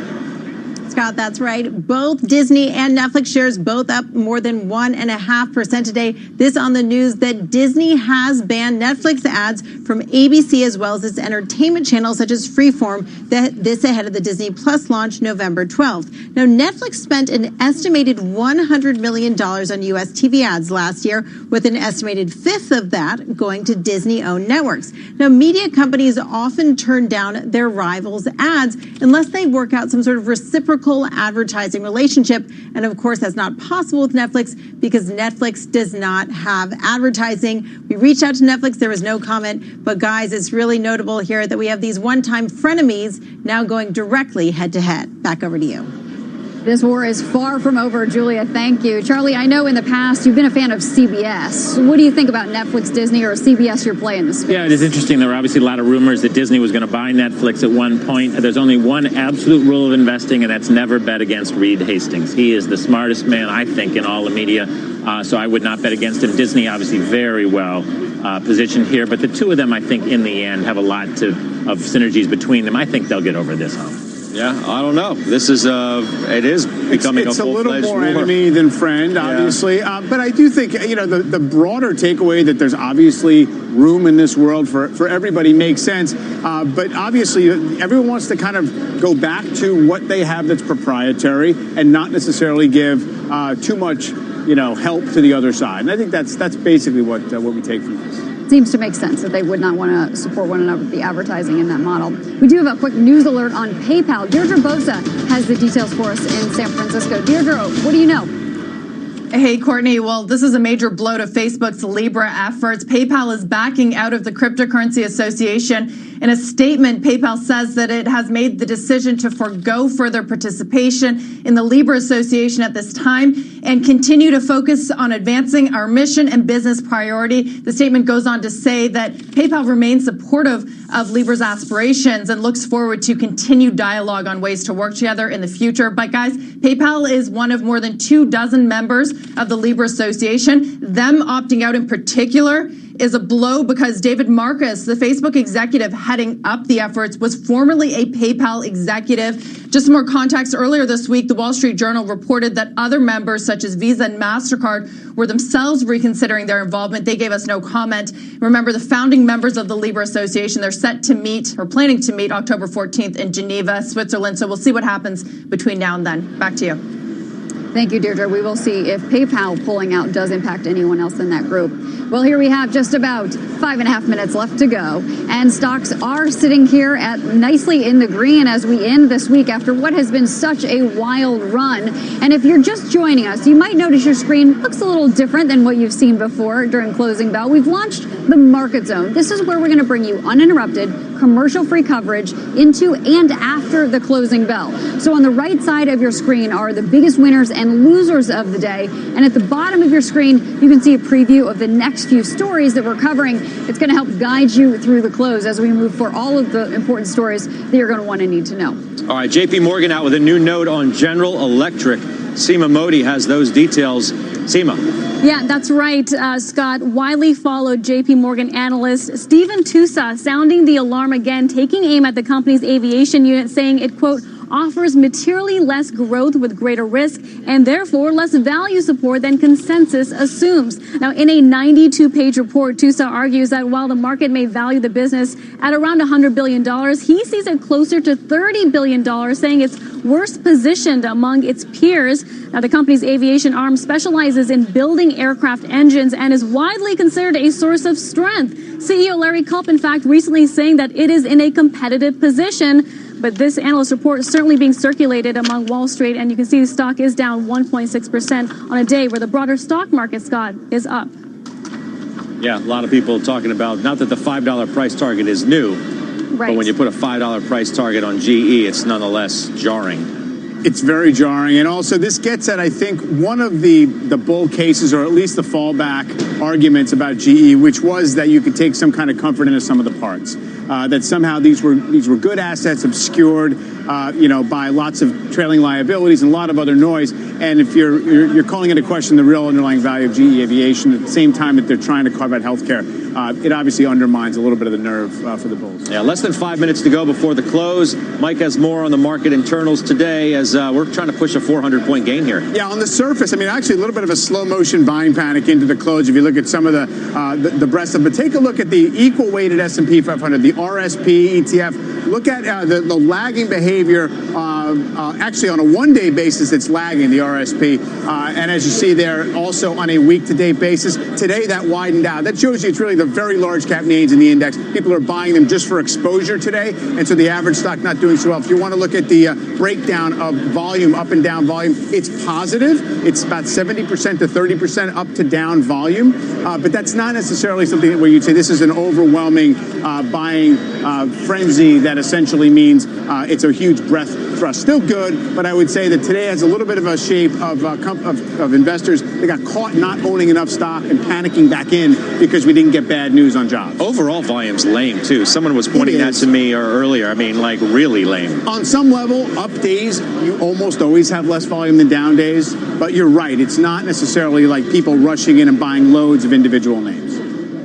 Scott, that's right. Both Disney and Netflix shares both up more than 1.5% today. This on the news that Disney has banned Netflix ads from ABC as well as its entertainment channels such as Freeform, this ahead of the Disney Plus launch November 12th. Now, Netflix spent an estimated $100 million on U.S. TV ads last year, with an estimated fifth of that going to Disney-owned networks. Now, media companies often turn down their rivals' ads unless they work out some sort of reciprocal advertising relationship. And of course, that's not possible with Netflix because Netflix does not have advertising. We reached out to Netflix. There was no comment. But guys, it's really notable here that we have these one-time frenemies now going directly head-to-head. Back over to you. This war is far from over, Julia. Thank you. Charlie, I know in the past you've been a fan of CBS. What do you think about Netflix, Disney, or CBS your play in this space? Yeah, it is interesting. There were obviously a lot of rumors that Disney was going to buy Netflix at one point. There's only one absolute rule of investing, and that's never bet against Reed Hastings. He is the smartest man, I think, in all the media, so I would not bet against him. Disney obviously very well positioned here, but the two of them, I think, in the end, have a lot of synergies between them. I think they'll get over this hump. Yeah, I don't know. This is it is becoming it's a full-fledged little more war. Enemy than friend, obviously. Yeah. But I do think, you know, the broader takeaway that there's obviously room in this world for everybody makes sense. But obviously, everyone wants to kind of go back to what they have that's proprietary and not necessarily give too much, you know, help to the other side. And I think that's basically what we take from this. Seems to make sense that they would not want to support one another with the advertising in that model. We do have a quick news alert on PayPal. Deirdre Bosa has the details for us in San Francisco. Deirdre, what do you know? Hey, Courtney. Well, this is a major blow to Facebook's Libra efforts. PayPal is backing out of the Cryptocurrency Association. In a statement, PayPal says that it has made the decision to forgo further participation in the Libra Association at this time and continue to focus on advancing our mission and business priority. The statement goes on to say that PayPal remains supportive of Libra's aspirations and looks forward to continued dialogue on ways to work together in the future. But guys, PayPal is one of more than 24 members of the Libra Association. Them opting out in particular is a blow because David Marcus, the Facebook executive heading up the efforts, was formerly a PayPal executive. Just more context, earlier this week, the Wall Street Journal reported that other members such as Visa and MasterCard were themselves reconsidering their involvement. They gave us no comment. Remember, the founding members of the Libra Association, they're set to meet or planning to meet October 14th in Geneva, Switzerland. So we'll see what happens between now and then. Back to you. Thank you, Deirdre. We will see if PayPal pulling out does impact anyone else in that group. Well, here we have just about 5.5 minutes left to go, and stocks are sitting here at nicely in the green as we end this week after what has been such a wild run. And if you're just joining us, you might notice your screen looks a little different than what you've seen before during closing bell. We've launched the Market Zone. This is where we're going to bring you uninterrupted, commercial-free coverage into and after the closing bell. So on the right side of your screen are the biggest winners and losers of the day. And at the bottom of your screen, you can see a preview of the next few stories that we're covering. It's going to help guide you through the close as we move for all of the important stories that you're going to want to need to know. All right, JP Morgan out with a new note on General Electric. Seema Modi has those details. Seema. Yeah, that's right, Scott. Widely followed JP Morgan analyst Stephen Tusa sounding the alarm again, taking aim at the company's aviation unit, saying it, quote, offers materially less growth with greater risk and therefore less value support than consensus assumes. Now, in a 92-page report, Tusa argues that while the market may value the business at around $100 billion, he sees it closer to $30 billion, saying it's worst positioned among its peers. Now, the company's aviation arm specializes in building aircraft engines and is widely considered a source of strength. CEO Larry Culp, in fact, recently saying that it is in a competitive position. But this analyst report is certainly being circulated among Wall Street, and you can see the stock is down 1.6% on a day where the broader stock market, Scott, is up. Yeah, a lot of people talking about, not that the $5 price target is new, right, but when you put a $5 price target on GE, it's nonetheless jarring. It's very jarring. And also, this gets at, I think, one of the bull cases, or at least the fallback arguments about GE, which was that you could take some kind of comfort into some of the parts. That somehow these were good assets obscured, by lots of trailing liabilities and a lot of other noise. And if you're calling into question the real underlying value of GE Aviation at the same time that they're trying to carve out healthcare, it obviously undermines a little bit of the nerve for the bulls. Yeah, less than 5 minutes to go before the close. Mike has more on the market internals today as we're trying to push a 400-point gain here. Yeah, on the surface, I mean, actually a little bit of a slow-motion buying panic into the close if you look at some of the breadth of. But take a look at the equal-weighted S&P 500, the RSP ETF. Look at the lagging behavior. Actually, on a one-day basis, it's lagging, the RSP. And as you see there, also on a week-to-date basis, today that widened out. That shows you it's really the very large cap names in the index. People are buying them just for exposure today, and so the average stock not doing so well. If you want to look at the breakdown of volume, up and down volume, it's positive. It's about 70% to 30% up to down volume. But that's not necessarily something where you'd say this is an overwhelming buying frenzy that essentially means it's a huge breadth thrust. Still good, but I would say that today has a little bit of a shape of investors. They got caught not owning enough stock and panicking back in because we didn't get bad news on jobs. Overall volume's lame, too. Someone was pointing that to me earlier. I mean, like, really lame. On some level, up days, you almost always have less volume than down days. But you're right. It's not necessarily like people rushing in and buying loads of individual names.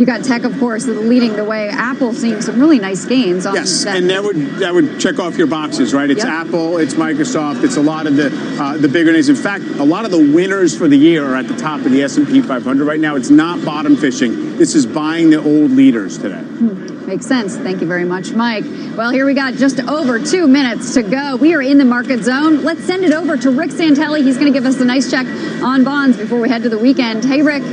You got tech, of course, leading the way. Apple seeing some really nice gains. On yes, and that would check off your boxes, right? It's Apple, it's Microsoft, it's a lot of the bigger names. In fact, a lot of the winners for the year are at the top of the S&P 500 right now. It's not bottom fishing. This is buying the old leaders today. Makes sense. Thank you very much, Mike. Well, here we got just over 2 minutes to go. We are in the market zone. Let's send it over to Rick Santelli. He's going to give us a nice check on bonds before we head to the weekend. Hey, Rick.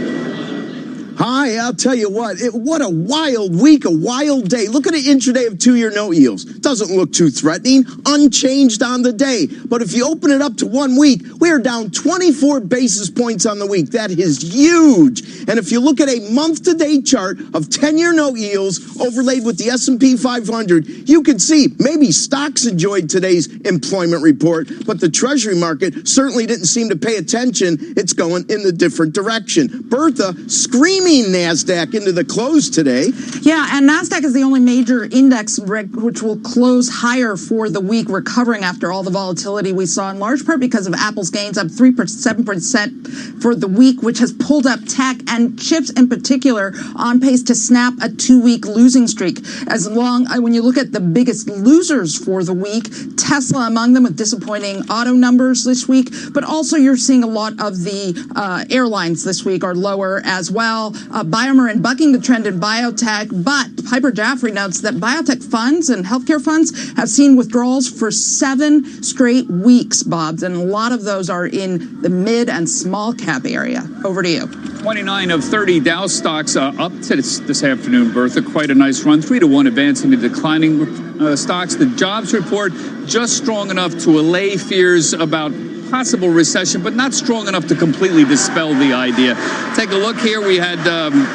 Hi, I'll tell you what a wild week, a wild day. Look at the intraday of 2-year note yields. Doesn't look too threatening, unchanged on the day. But if you open it up to 1 week, we are down 24 basis points on the week. That is huge. And if you look at a month-to-date chart of 10-year note yields overlaid with the S&P 500, you can see maybe stocks enjoyed today's employment report, but the Treasury market certainly didn't seem to pay attention. It's going in the different direction. Bertha screaming booming NASDAQ into the close today. Yeah, and NASDAQ is the only major index, Rick, which will close higher for the week, recovering after all the volatility we saw, in large part because of Apple's gains, up 7% for the week, which has pulled up tech and chips in particular on pace to snap a 2-week losing streak. When you look at the biggest losers for the week, Tesla among them with disappointing auto numbers this week, but also you're seeing a lot of the airlines this week are lower as well. BioMarin bucking the trend in biotech, but Piper Jaffray notes that biotech funds and healthcare funds have seen withdrawals for 7 straight weeks, Bob, and a lot of those are in the mid and small cap area. Over to you. 29 of 30 Dow stocks up to this afternoon, Bertha. Quite a nice run. 3-1 advancing the declining stocks. The jobs report just strong enough to allay fears about possible recession, but not strong enough to completely dispel the idea. Take a look here. We had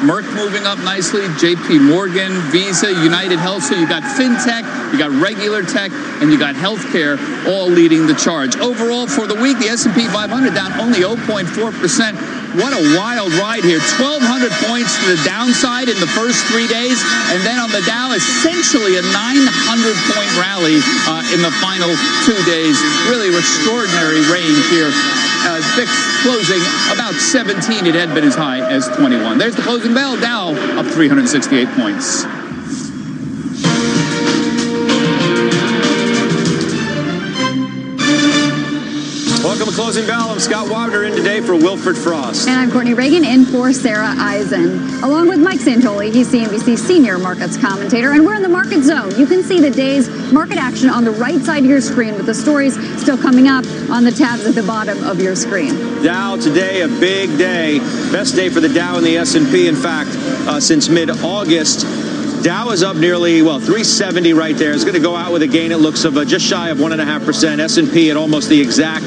Merck moving up nicely, JP Morgan, Visa, United Health. So you got fintech, you got regular tech, and you got healthcare all leading the charge. Overall, for the week, the S&P 500 down only 0.4%. What a wild ride here. 1,200 points to the downside in the first 3 days. And then on the Dow, essentially a 900-point rally in the final 2 days. Really extraordinary range here. VIX closing about 17. It had been as high as 21. There's the closing bell. Dow up 368 points. Welcome to Closing Bell. I'm Scott Wagner in today for Wilfred Frost. And I'm Courtney Reagan in for Sarah Eisen. Along with Mike Santoli, he's CNBC's senior markets commentator. And we're in the market zone. You can see the day's market action on the right side of your screen with the stories still coming up on the tabs at the bottom of your screen. Dow today, a big day. Best day for the Dow and the S&P, in fact, since mid-August. Dow is up nearly, 370 right there. It's going to go out with a gain, it looks, of just shy of 1.5%. S&P at almost the exact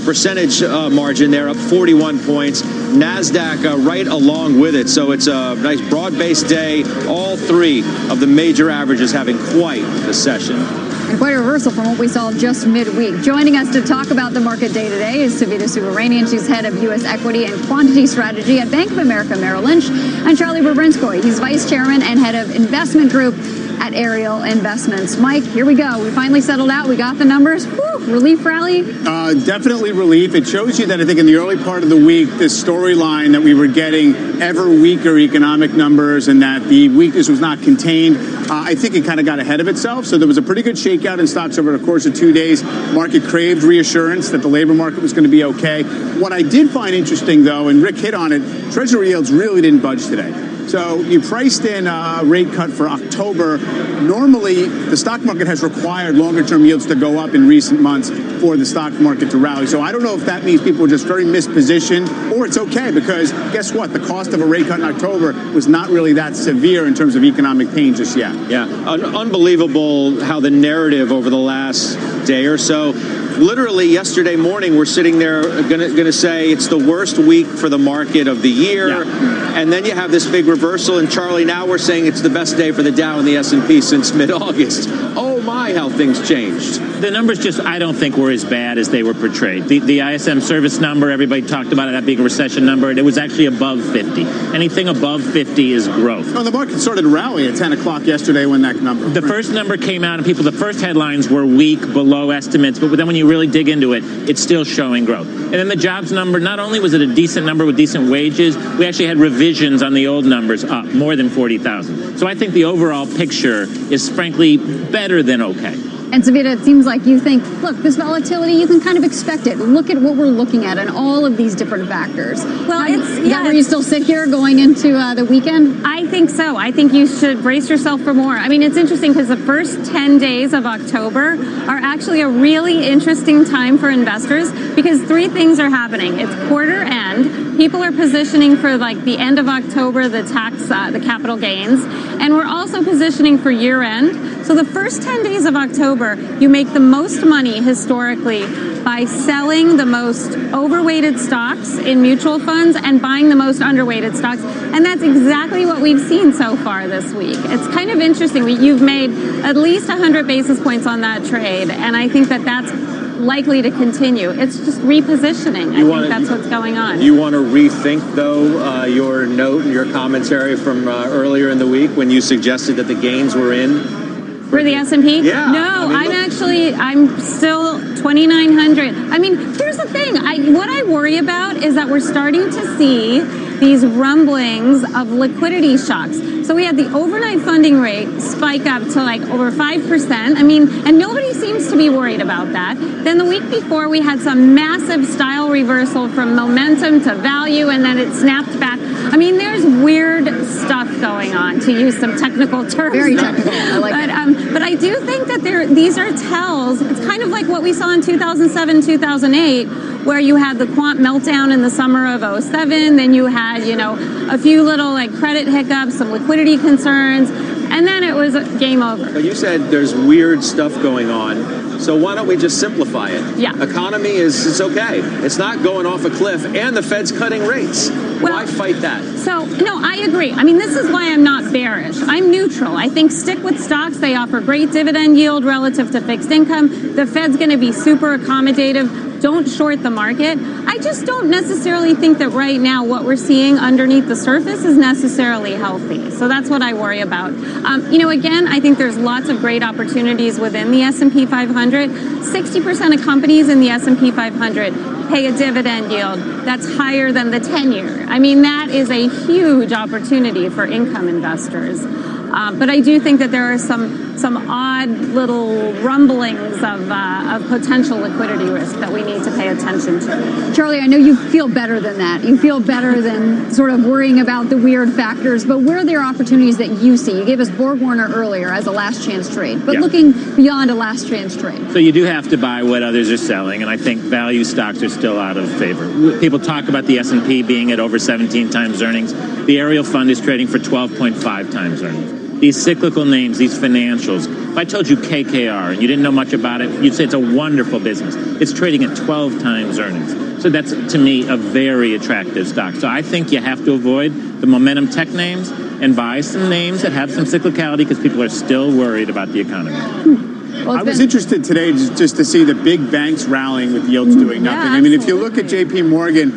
percentage margin there, up 41 points. NASDAQ right along with it. So it's a nice broad-based day. All 3 of the major averages having quite the session. And quite a reversal from what we saw just midweek. Joining us to talk about the market day today is Savita Subramanian. She's head of U.S. equity and quantity strategy at Bank of America Merrill Lynch. And Charlie Babrinskoy. He's vice chairman and head of investment group at Ariel Investments. Mike, here we go. We finally settled out. We got the numbers. Woo, relief rally? Definitely relief. It shows you that I think in the early part of the week, this storyline that we were getting ever weaker economic numbers and that the weakness was not contained, I think it kind of got ahead of itself. So there was a pretty good shakeout in stocks over the course of 2 days. Market craved reassurance that the labor market was going to be okay. What I did find interesting, though, and Rick hit on it, Treasury yields really didn't budge today. So you priced in a rate cut for October. Normally, the stock market has required longer-term yields to go up in recent months for the stock market to rally. So I don't know if that means people are just very mispositioned, or it's okay, because guess what? The cost of a rate cut in October was not really that severe in terms of economic pain just yet. Yeah, unbelievable how the narrative over the last day or so, literally yesterday morning, we're sitting there gonna say it's the worst week for the market of the year. Yeah. And then you have this big reversal. And Charlie, now we're saying it's the best day for the Dow and the S&P since mid-August. Oh my, how things changed. The numbers just, I don't think, were as bad as they were portrayed. The ISM service number, everybody talked about it, that big recession number, and it was actually above 50. Anything above 50 is growth. Oh, the market started to rally at 10 o'clock yesterday when that number. The first number came out, and the first headlines were weak, below estimates, but then when you really dig into it, it's still showing growth. And then the jobs number, not only was it a decent number with decent wages, we actually had revisions on the old numbers up more than 40,000. So I think the overall picture is frankly better than okay. And Savita, it seems like you think, look, this volatility, you can kind of expect it. Look at what we're looking at and all of these different factors. Well, is that where you still sit here going into the weekend? I think so. I think you should brace yourself for more. I mean, it's interesting because the first 10 days of October are actually a really interesting time for investors because 3 things are happening. It's quarter end. People are positioning for like the end of October, the capital gains. And we're also positioning for year end. So the first 10 days of October, you make the most money historically by selling the most overweighted stocks in mutual funds and buying the most underweighted stocks. And that's exactly what we've seen so far this week. It's kind of interesting. You've made at least 100 basis points on that trade. And I think that that's likely to continue. It's just repositioning. I think that's what's going on. You want to rethink, though, your note and your commentary from earlier in the week when you suggested that the gains were in? For the S&P? Yeah. No, I'm still 2,900. I mean, here's the thing. What I worry about is that we're starting to see these rumblings of liquidity shocks. So we had the overnight funding rate spike up to like over 5%. I mean, and nobody seems to be worried about that. Then the week before, we had some massive style reversal from momentum to value, and then it snapped back. I mean, there's weird stuff going on, to use some technical terms. Very technical. I like but I do think that these are tells. It's kind of like what we saw in 2007, 2008, where you had the quant meltdown in the summer of 07. Then you had, a few little like credit hiccups, some liquidity concerns, and then it was game over. But you said there's weird stuff going on. So why don't we just simplify it? Yeah. Economy it's okay. It's not going off a cliff, and the Fed's cutting rates. Why fight that? So, no, I agree. I mean, this is why I'm not bearish. I'm neutral. I think stick with stocks. They offer great dividend yield relative to fixed income. The Fed's going to be super accommodative. Don't short the market. I just don't necessarily think that right now what we're seeing underneath the surface is necessarily healthy. So that's what I worry about. Again, I think there's lots of great opportunities within the S&P 500. 60% of companies in the S&P 500 pay a dividend yield that's higher than the 10-year. I mean, that is a huge opportunity for income investors. But I do think that there are some odd little rumblings of potential liquidity risk that we need to pay attention to. Charlie, I know you feel better than that. You feel better than sort of worrying about the weird factors, but where are there opportunities that you see? You gave us BorgWarner earlier as a last chance trade, but looking beyond a last chance trade. So you do have to buy what others are selling, and I think value stocks are still out of favor. People talk about the S&P being at over 17 times earnings. The Ariel Fund is trading for 12.5 times earnings. These cyclical names, these financials. If I told you KKR and you didn't know much about it, you'd say it's a wonderful business. It's trading at 12 times earnings. So that's, to me, a very attractive stock. So I think you have to avoid the momentum tech names and buy some names that have some cyclicality because people are still worried about the economy. I was interested today just to see the big banks rallying with yields doing nothing. I mean, if you look at JP Morgan,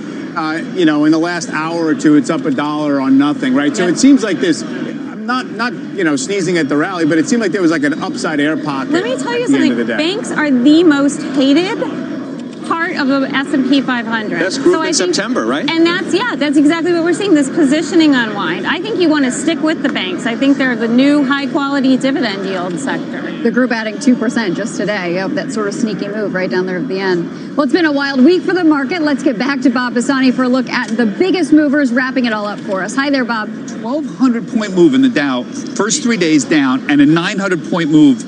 in the last hour or two, it's up $1 on nothing, right? So it seems like this. Not sneezing at the rally, but it seemed like there was like an upside air pocket. Let me tell you something. Banks are the most hated part of the S&P 500. That's group in September, right? And that's exactly what we're seeing, this positioning unwind. I think you want to stick with the banks. I think they're the new high-quality dividend yield sector. The group adding 2% just today. Yep, that sort of sneaky move right down there at the end. Well, it's been a wild week for the market. Let's get back to Bob Pisani for a look at the biggest movers, wrapping it all up for us. Hi there, Bob. 1,200-point move in the Dow, first 3 days down, and a 900-point move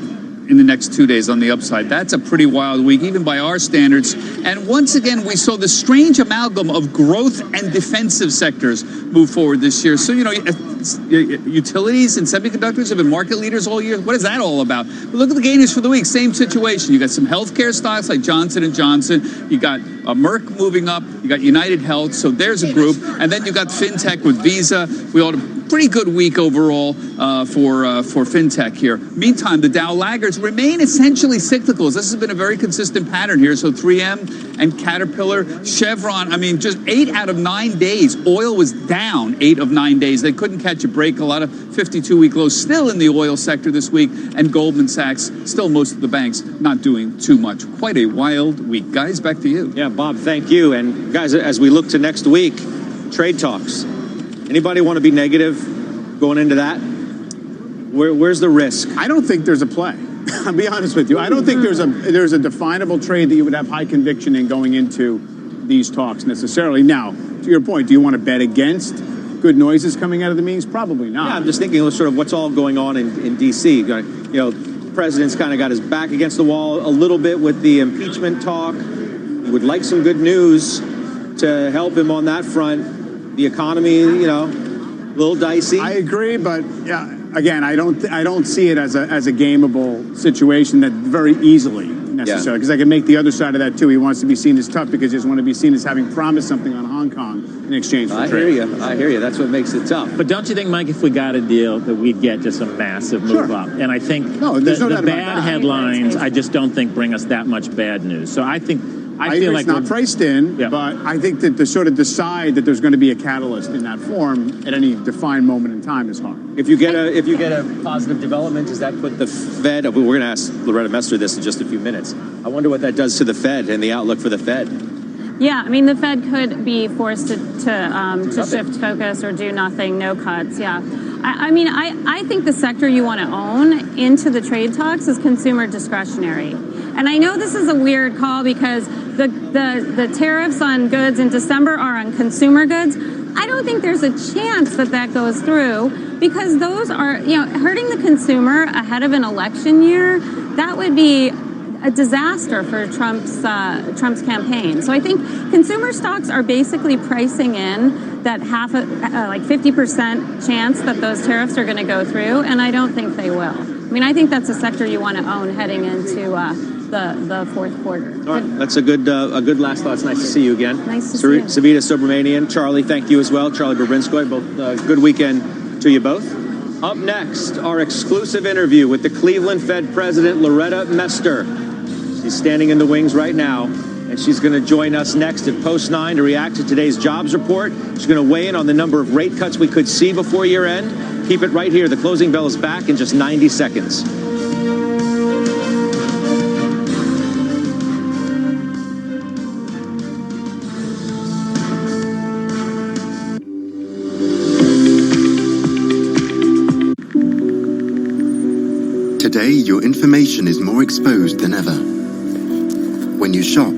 in the next 2 days on the upside. That's a pretty wild week, even by our standards. And once again, we saw the strange amalgam of growth and defensive sectors move forward this year. So, utilities and semiconductors have been market leaders all year. What is that all about? But look at the gainers for the week. Same situation. You got some healthcare stocks like Johnson & Johnson. You got Merck moving up. You got United Health. So there's a group. And then you got FinTech with Visa. We all had a pretty good week overall for FinTech here. Meantime, the Dow laggards remain essentially cyclicals. This has been a very consistent pattern here. So 3M and Caterpillar, Chevron, just 8 out of 9 days. Oil was down 8 of 9 days. They couldn't catch a break. A lot of 52-week lows still in the oil sector this week. And Goldman Sachs, still most of the banks, not doing too much. Quite a wild week. Guys, back to you. Yeah, Bob, thank you. And guys, as we look to next week, trade talks. Anybody want to be negative going into that? Where's the risk? I don't think there's a play. I'll be honest with you. I don't think there's a definable trade that you would have high conviction in going into these talks necessarily. Now, to your point, do you want to bet against good noises coming out of the meetings? Probably not. Yeah, I'm just thinking sort of what's all going on in D.C. The president's kind of got his back against the wall a little bit with the impeachment talk. He would like some good news to help him on that front. The economy, a little dicey. I agree, but again, I don't see it as a gameable situation that very easily necessarily, because I can make the other side of that too. He wants to be seen as tough because he doesn't want to be seen as having promised something on Hong Kong in exchange for trade. I hear you. That's what makes it tough. But don't you think, Mike, if we got a deal, that we'd get just a massive move up? And I think the bad headlines, I just don't think bring us that much bad news. So I feel like it's not priced in, but I think that to sort of decide that there's going to be a catalyst in that form at any defined moment in time is hard. If you get a positive development, does that put the Fed? We're going to ask Loretta Mester this in just a few minutes. I wonder what that does to the Fed and the outlook for the Fed. Yeah, I mean, the Fed could be forced to shift focus or do nothing, no cuts. Yeah. I think the sector you want to own into the trade talks is consumer discretionary. And I know this is a weird call because the tariffs on goods in December are on consumer goods. I don't think there's a chance that goes through because those are, hurting the consumer ahead of an election year. That would be a disaster for Trump's campaign. So I think consumer stocks are basically pricing in that 50% chance that those tariffs are going to go through, and I don't think they will. I mean, I think that's a sector you want to own heading into the fourth quarter. All right, that's a good last thought. It's nice to see you again. Nice to see you. Savita Subramanian, Charlie, thank you as well. Charlie Babrinskoy, both good weekend to you both. Up next, our exclusive interview with the Cleveland Fed President, Loretta Mester. She's standing in the wings right now, and she's going to join us next at Post 9 to react to today's jobs report. She's going to weigh in on the number of rate cuts we could see before year end. Keep it right here. The closing bell is back in just 90 seconds. Today, your information is more exposed than ever. When you shop,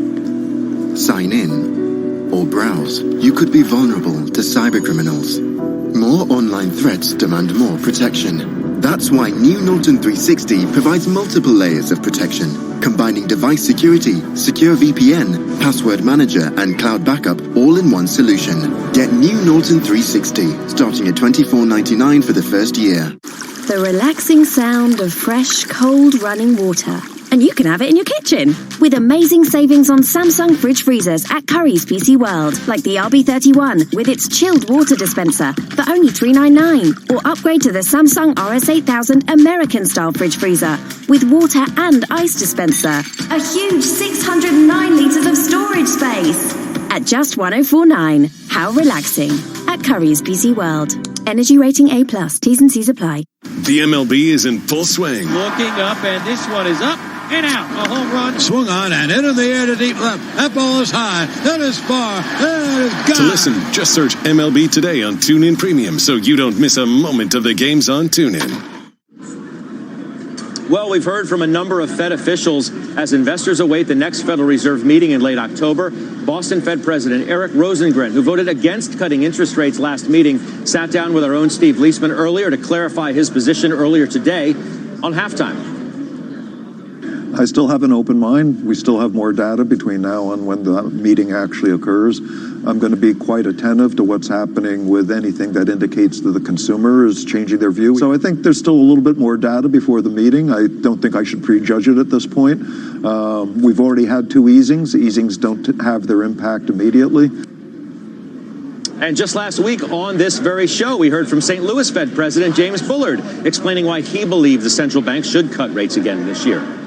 sign in, or browse, you could be vulnerable to cybercriminals. More online threats demand more protection. That's why new Norton 360 provides multiple layers of protection, combining device security, secure VPN, password manager, and cloud backup all in one solution. Get new Norton 360, starting at $24.99 for the first year. The relaxing sound of fresh, cold running water. And you can have it in your kitchen. With amazing savings on Samsung fridge freezers at Currys PC World. Like the RB31 with its chilled water dispenser for only $3.99. Or upgrade to the Samsung RS8000 American-style fridge freezer with water and ice dispenser. A huge 609 litres of storage space. At just $104.9. How relaxing. At Currys PC World. Energy rating A+. T's and C's apply. The MLB is in full swing. Looking up, and this one is up and out. A home run. Swung on and into the air to deep left. That ball is high. That is far. That is gone. To listen, just search MLB Today on TuneIn Premium so you don't miss a moment of the games on TuneIn. Well, we've heard from a number of Fed officials as investors await the next Federal Reserve meeting in late October. Boston Fed President Eric Rosengren, who voted against cutting interest rates last meeting, sat down with our own Steve Leisman earlier to clarify his position earlier today on Halftime. I still have an open mind. We still have more data between now and when the meeting actually occurs. I'm going to be quite attentive to what's happening with anything that indicates that the consumer is changing their view. So I think there's still a little bit more data before the meeting. I don't think I should prejudge it at this point. We've already had two easings. Easings don't have their impact immediately. And just last week on this very show, we heard from St. Louis Fed President James Bullard explaining why he believed the central bank should cut rates again this year.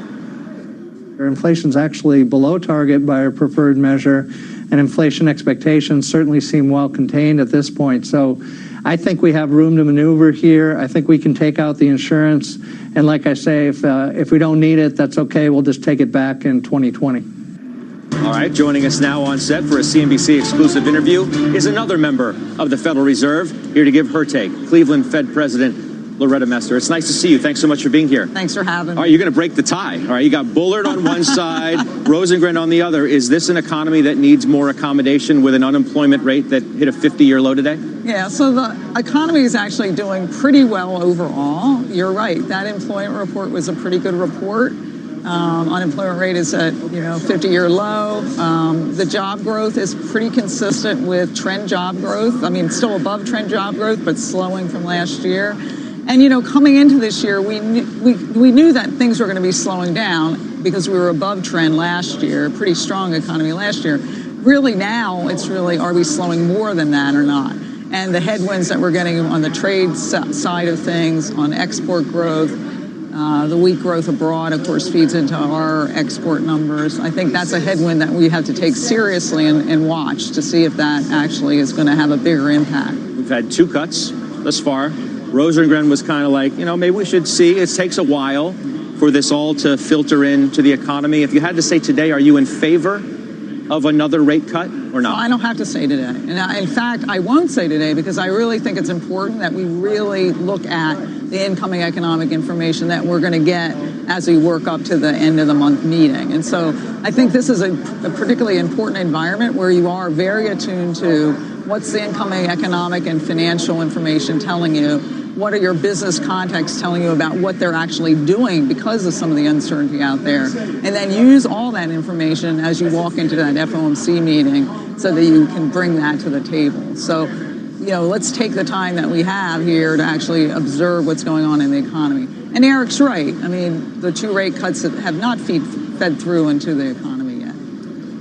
Inflation's actually below target by our preferred measure, and inflation expectations certainly seem well contained at this point. So I think we have room to maneuver here. I think we can take out the insurance. And like I say, if we don't need it, that's okay. We'll just take it back in 2020. All right, joining us now on set for a CNBC exclusive interview is another member of the Federal Reserve, here to give her take, Cleveland Fed President Loretta Mester. It's nice to see you. Thanks so much for being here. Thanks for having me. All right, you're going to break the tie. All right, you got Bullard on one side, Rosengren on the other. Is this an economy that needs more accommodation with an unemployment rate that hit a 50-year low today? Yeah, so the economy is actually doing pretty well overall. You're right. That employment report was a pretty good report. Unemployment rate is at 50-year low. The job growth is pretty consistent with trend job growth. I mean, still above trend job growth, but slowing from last year. And coming into this year, we knew that things were going to be slowing down. because we were above trend last year, pretty strong economy last year. Really now, it's really, are we slowing more than that or not? And the headwinds that we're getting on the trade side of things, on export growth, the weak growth abroad, of course, feeds into our export numbers. I think that's a headwind that we have to take seriously and watch to see if that actually is going to have a bigger impact. We've had 2 cuts thus far. Rosengren was kind of like, maybe we should see. It takes a while for this all to filter into the economy. If you had to say today, are you in favor of another rate cut or not? Well, I don't have to say today. And in fact, I won't say today because I really think it's important that we really look at the incoming economic information that we're going to get as we work up to the end of the month meeting. And so I think this is a particularly important environment where you are very attuned to what's the incoming economic and financial information telling you. What are your business contacts telling you about what they're actually doing because of some of the uncertainty out there? And then use all that information as you walk into that FOMC meeting so that you can bring that to the table. So, let's take the time that we have here to actually observe what's going on in the economy. And Eric's right. I mean, the 2 rate cuts have not fed through into the economy.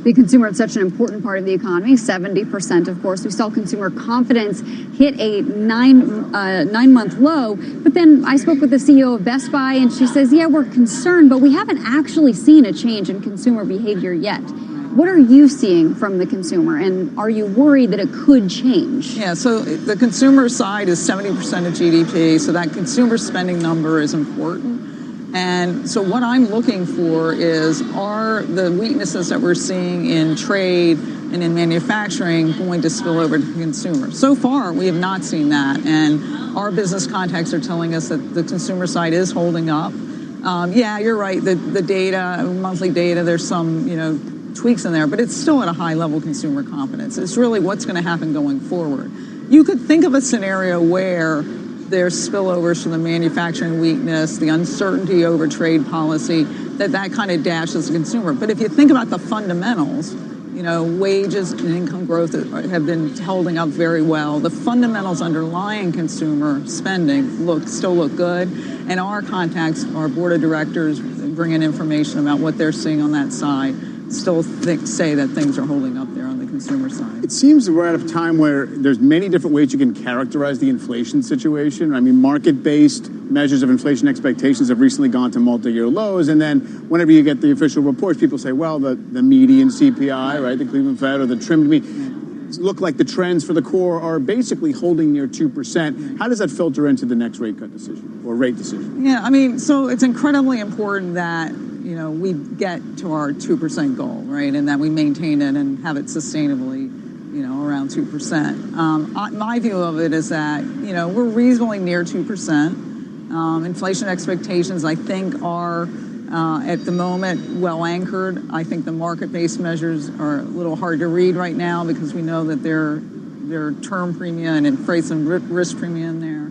The consumer is such an important part of the economy, 70%, of course. We saw consumer confidence hit a nine-month low. But then I spoke with the CEO of Best Buy, and she says, yeah, we're concerned, but we haven't actually seen a change in consumer behavior yet. What are you seeing from the consumer, and are you worried that it could change? Yeah, so the consumer side is 70% of GDP, so that consumer spending number is important. And so what I'm looking for are the weaknesses that we're seeing in trade and in manufacturing going to spill over to the consumer? So far, we have not seen that. And our business contacts are telling us that the consumer side is holding up. Yeah, you're right. The data, monthly data, there's some, tweaks in there, but it's still at a high level consumer confidence. It's really what's going to happen going forward. You could think of a scenario where there's spillovers from the manufacturing weakness, the uncertainty over trade policy, that kind of dashes the consumer. But if you think about the fundamentals, wages and income growth have been holding up very well. The fundamentals underlying consumer spending still look good. And our contacts, our board of directors, bring in information about what they're seeing on that side. Still say that things are holding up there on the consumer side. It seems we're at a time where there's many different ways you can characterize the inflation situation. I mean, market-based measures of inflation expectations have recently gone to multi-year lows, and then whenever you get the official reports, people say, well, the median CPI, right, the Cleveland Fed or the trimmed mean, look like the trends for the core are basically holding near 2%. How does that filter into the next rate cut decision or rate decision? Yeah, I mean, so it's incredibly important that we get to our 2% goal, right? And that we maintain it and have it sustainably, around 2%. My view of it is that, we're reasonably near 2%. Inflation expectations, I think, are at the moment well anchored. I think the market-based measures are a little hard to read right now because we know that there are term premium and freight and risk premium there.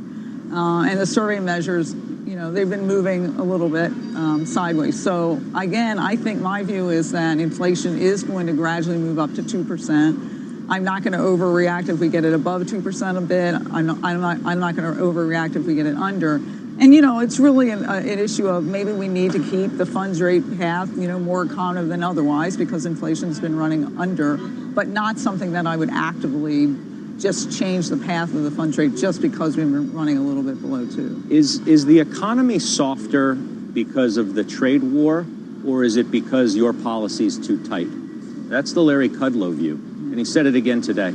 And the survey measures, they've been moving a little bit sideways. So again, I think my view is that inflation is going to gradually move up to 2%. I'm not going to overreact if we get it above 2% a bit. I'm not going to overreact if we get it under. And it's really an issue of maybe we need to keep the funds rate path more accommodative than otherwise because inflation's been running under, but not something that I would actively just change the path of the funds rate just because we've been running a little bit below 2. Is the economy softer because of the trade war, or is it because your policy is too tight? That's the Larry Kudlow view, and he said it again today.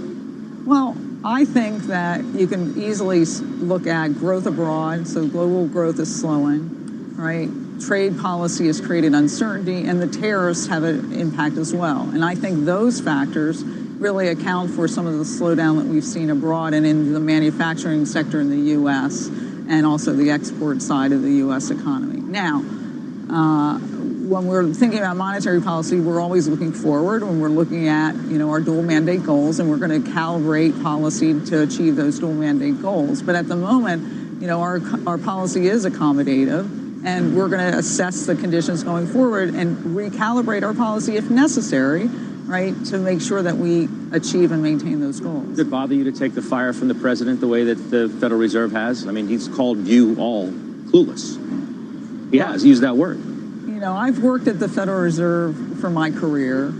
Well, I think that you can easily look at growth abroad, so global growth is slowing, right? Trade policy has created uncertainty, and the tariffs have an impact as well. And I think those factors really account for some of the slowdown that we've seen abroad and in the manufacturing sector in the U.S. and also the export side of the U.S. economy. Now, when we're thinking about monetary policy, we're always looking forward when we're looking at, our dual mandate goals, and we're going to calibrate policy to achieve those dual mandate goals. But at the moment, our policy is accommodative, and we're going to assess the conditions going forward and recalibrate our policy if necessary, right, to make sure that we achieve and maintain those goals. Does it bother you to take the fire from the president the way that the Federal Reserve has? I mean, he's called you all clueless. He has used that word. You know, I've worked at the Federal Reserve for my career.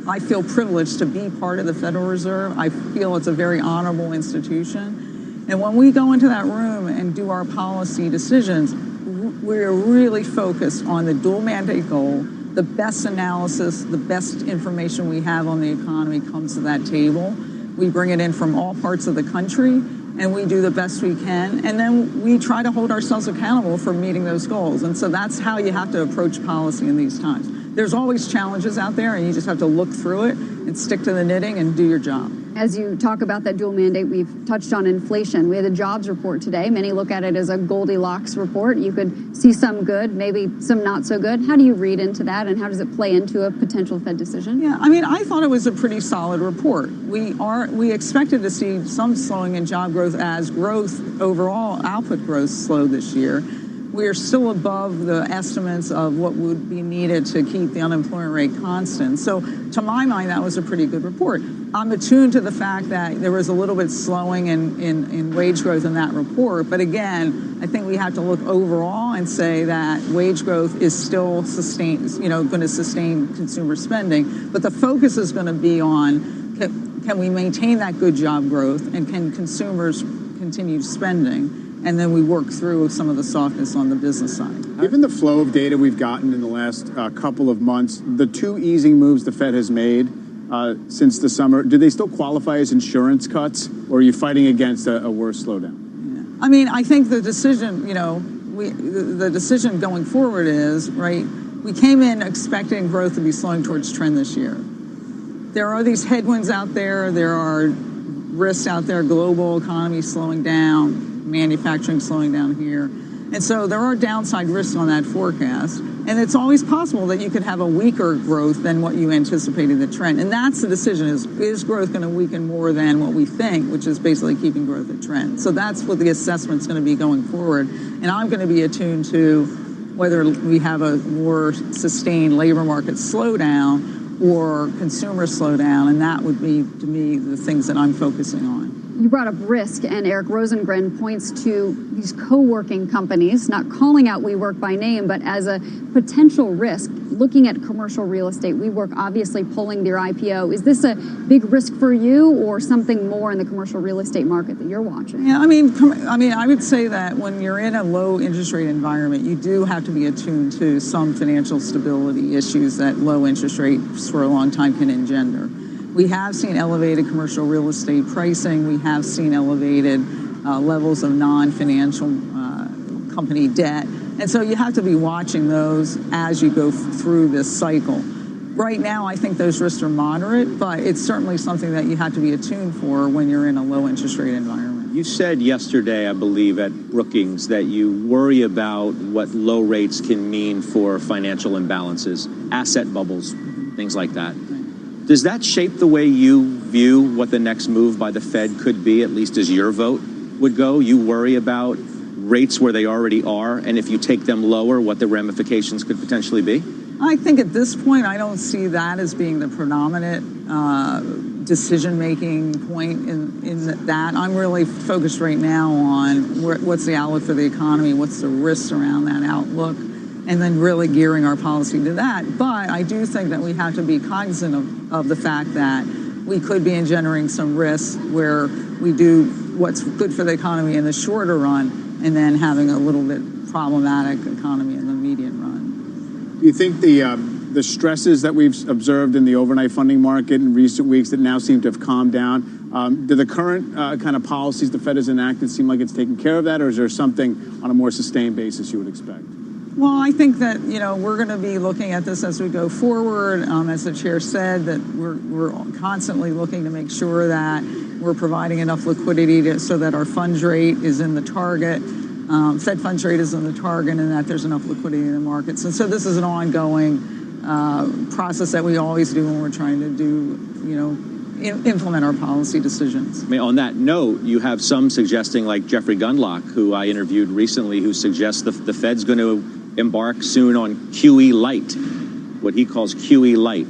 I feel privileged to be part of the Federal Reserve. I feel it's a very honorable institution. And when we go into that room and do our policy decisions, we're really focused on the dual mandate goal. The best analysis, the best information we have on the economy comes to that table. We bring it in from all parts of the country, and we do the best we can. And then we try to hold ourselves accountable for meeting those goals. And so that's how you have to approach policy in these times. There's always challenges out there, and you just have to look through it and stick to the knitting and do your job. As you talk about that dual mandate, we've touched on inflation. We had a jobs report today. Many look at it as a Goldilocks report. You could see some good, maybe some not so good. How do you read into that, and how does it play into a potential Fed decision? Yeah, I mean, I thought it was a pretty solid report. We expected to see some slowing in job growth as growth, overall output growth slowed this year. We are still above the estimates of what would be needed to keep the unemployment rate constant. So to my mind, that was a pretty good report. I'm attuned to the fact that there was a little bit slowing in wage growth in that report. But again, I think we have to look overall and say that wage growth is still going to sustain consumer spending. But the focus is going to be on can we maintain that good job growth, and can consumers continue spending? And then we work through some of the softness on the business side. Given the flow of data we've gotten in the last couple of months, the two easing moves the Fed has made since the summer, do they still qualify as insurance cuts, or are you fighting against a worse slowdown? Yeah. I mean, I think the decision, the decision going forward is, right, we came in expecting growth to be slowing towards trend this year. There are these headwinds out there. There are risks out there, global economy slowing down, manufacturing slowing down here. And so there are downside risks on that forecast. And it's always possible that you could have a weaker growth than what you anticipated the trend. And that's the decision is growth going to weaken more than what we think, which is basically keeping growth at trend. So that's what the assessment's going to be going forward. And I'm going to be attuned to whether we have a more sustained labor market slowdown or consumer slowdown. And that would be, to me, the things that I'm focusing on. You brought up risk, and Eric Rosengren points to these co-working companies, not calling out WeWork by name, but as a potential risk. Looking at commercial real estate, WeWork obviously pulling their IPO. Is this a big risk for you, or something more in the commercial real estate market that you're watching? Yeah, I mean, I would say that when you're in a low interest rate environment, you do have to be attuned to some financial stability issues that low interest rates for a long time can engender. We have seen elevated commercial real estate pricing. We have seen elevated levels of non-financial company debt. And so you have to be watching those as you go through this cycle. Right now, I think those risks are moderate, but it's certainly something that you have to be attuned for when you're in a low interest rate environment. You said yesterday, I believe, at Brookings that you worry about what low rates can mean for financial imbalances, asset bubbles, things like that. Does that shape the way you view what the next move by the Fed could be, at least as your vote would go? You worry about rates where they already are, and if you take them lower, what the ramifications could potentially be? I think at this point, I don't see that as being the predominant decision-making point in that. I'm really focused right now on what's the outlook for the economy, what's the risks around that outlook, and then really gearing our policy to that. But I do think that we have to be cognizant of the fact that we could be engendering some risks where we do what's good for the economy in the shorter run and then having a little bit problematic economy in the medium run. Do you think the stresses that we've observed in the overnight funding market in recent weeks that now seem to have calmed down, do the current kind of policies the Fed has enacted seem like it's taking care of that, or is there something on a more sustained basis you would expect? Well, I think that, we're going to be looking at this as we go forward. As the chair said, that we're constantly looking to make sure that we're providing enough liquidity so that our funds rate is in the target, Fed funds rate is in the target, and that there's enough liquidity in the markets. And so this is an ongoing process that we always do when we're trying to implement our policy decisions. I mean, on that note, you have some suggesting, like Jeffrey Gundlach, who I interviewed recently, who suggests the Fed's going to embark soon on QE light, what he calls QE light.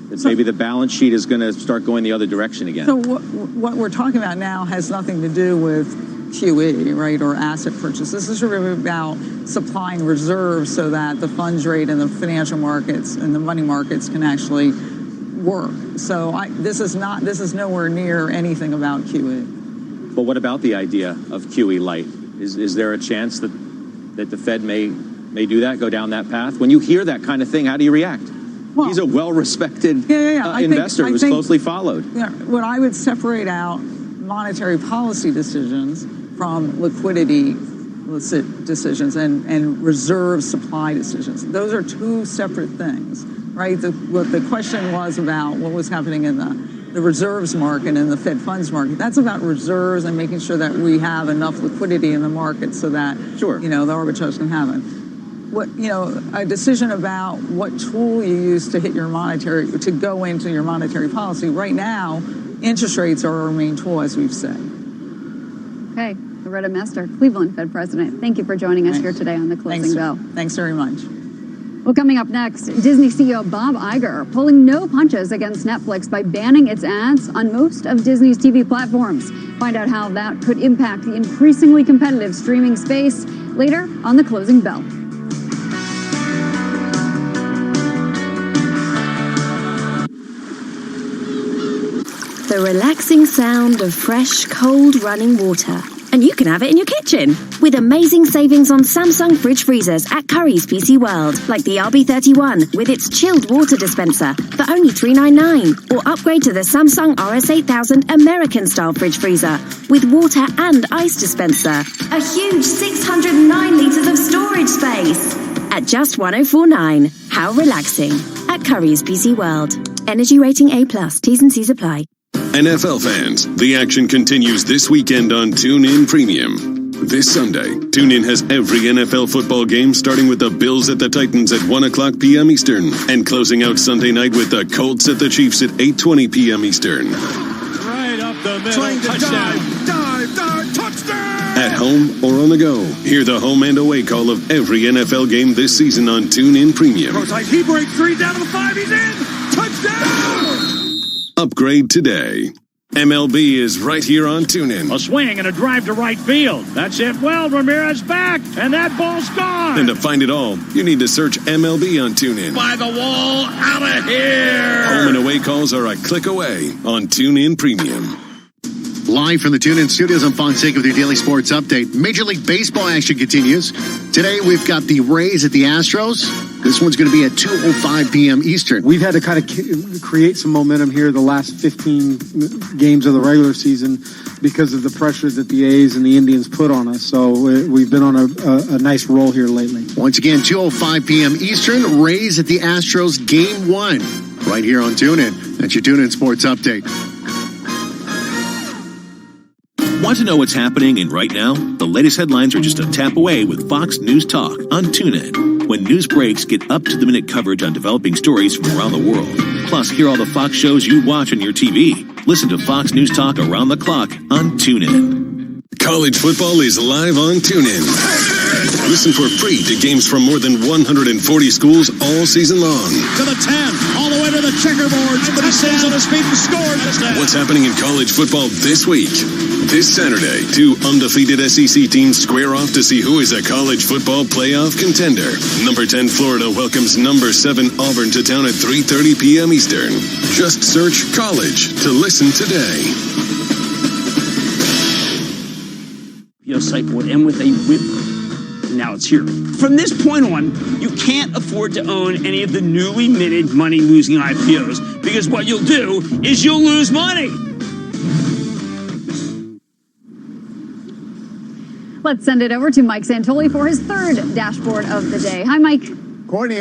That maybe the balance sheet is going to start going the other direction again. So what we're talking about now has nothing to do with QE, right, or asset purchase. This is really about supplying reserves so that the funds rate and the financial markets and the money markets can actually work. So this is nowhere near anything about QE. But what about the idea of QE light? Is there a chance that the Fed may do that, go down that path? When you hear that kind of thing, how do you react? Well, he's a well-respected investor who's closely followed. Yeah, what I would separate out monetary policy decisions from liquidity decisions and reserve supply decisions. Those are two separate things, right? What the question was about what was happening in the reserves market and the Fed funds market. That's about reserves and making sure that we have enough liquidity in the market so that the arbitrage can happen. A decision about what tool you use to go into your monetary policy. Right now, interest rates are our main tool, as we've said. Okay, Loretta Mester, Cleveland Fed President. Thank you for joining us here today on the Closing Bell. Thanks very much. Well, coming up next, Disney CEO Bob Iger pulling no punches against Netflix by banning its ads on most of Disney's TV platforms. Find out how that could impact the increasingly competitive streaming space later on the Closing Bell. The relaxing sound of fresh, cold running water. And you can have it in your kitchen with amazing savings on Samsung fridge freezers at Currys PC World, like the RB31 with its chilled water dispenser for only $399, or upgrade to the Samsung RS8000 American-style fridge freezer with water and ice dispenser. A huge 609 litres of storage space at just $104.9. How relaxing at Currys PC World. Energy rating A+. T's and C's apply. NFL fans, the action continues this weekend on TuneIn Premium. This Sunday, TuneIn has every NFL football game starting with the Bills at the Titans at 1 o'clock p.m. Eastern and closing out Sunday night with the Colts at the Chiefs at 8:20 p.m. Eastern. Right up the middle, touchdown. Dive, touchdown! At home or on the go, hear the home and away call of every NFL game this season on TuneIn Premium. He breaks 3 down to the 5, he's in! Touchdown! Upgrade today. MLB is right here on TuneIn. A swing and a drive to right field. That's it. Well, Ramirez back, and that ball's gone. And to find it all, you need to search MLB on TuneIn. By the wall, out of here. Home and away calls are a click away on TuneIn Premium. Live from the TuneIn Studios, I'm Fonseca with your daily sports update. Major League Baseball action continues. Today we've got the Rays at the Astros. This one's going to be at 2:05 p.m. Eastern. We've had to kind of create some momentum here the last 15 games of the regular season because of the pressure that the A's and the Indians put on us. So we've been on a nice roll here lately. Once again, 2:05 p.m. Eastern, Rays at the Astros, Game 1. Right here on TuneIn. That's your TuneIn Sports Update. Want to know what's happening in right now? The latest headlines are just a tap away with Fox News Talk on TuneIn. When news breaks, get up-to-the-minute coverage on developing stories from around the world. Plus, hear all the Fox shows you watch on your TV. Listen to Fox News Talk around the clock on TuneIn. College football is live on TuneIn. Listen for free to games from more than 140 schools all season long. To the 10, all the way to the checkerboard. Somebody stays on his feet and scores. What's happening in college football this week? This Saturday, 2 undefeated SEC teams square off to see who is a college football playoff contender. Number 10 Florida welcomes number 7 Auburn to town at 3:30 p.m. Eastern. Just search college to listen today. Cycle would end with a whip. Now it's here. From this point on, you can't afford to own any of the newly minted money-losing IPOs because what you'll do is you'll lose money. Let's send it over to Mike Santoli for his third dashboard of the day. Hi, Mike. Courtney,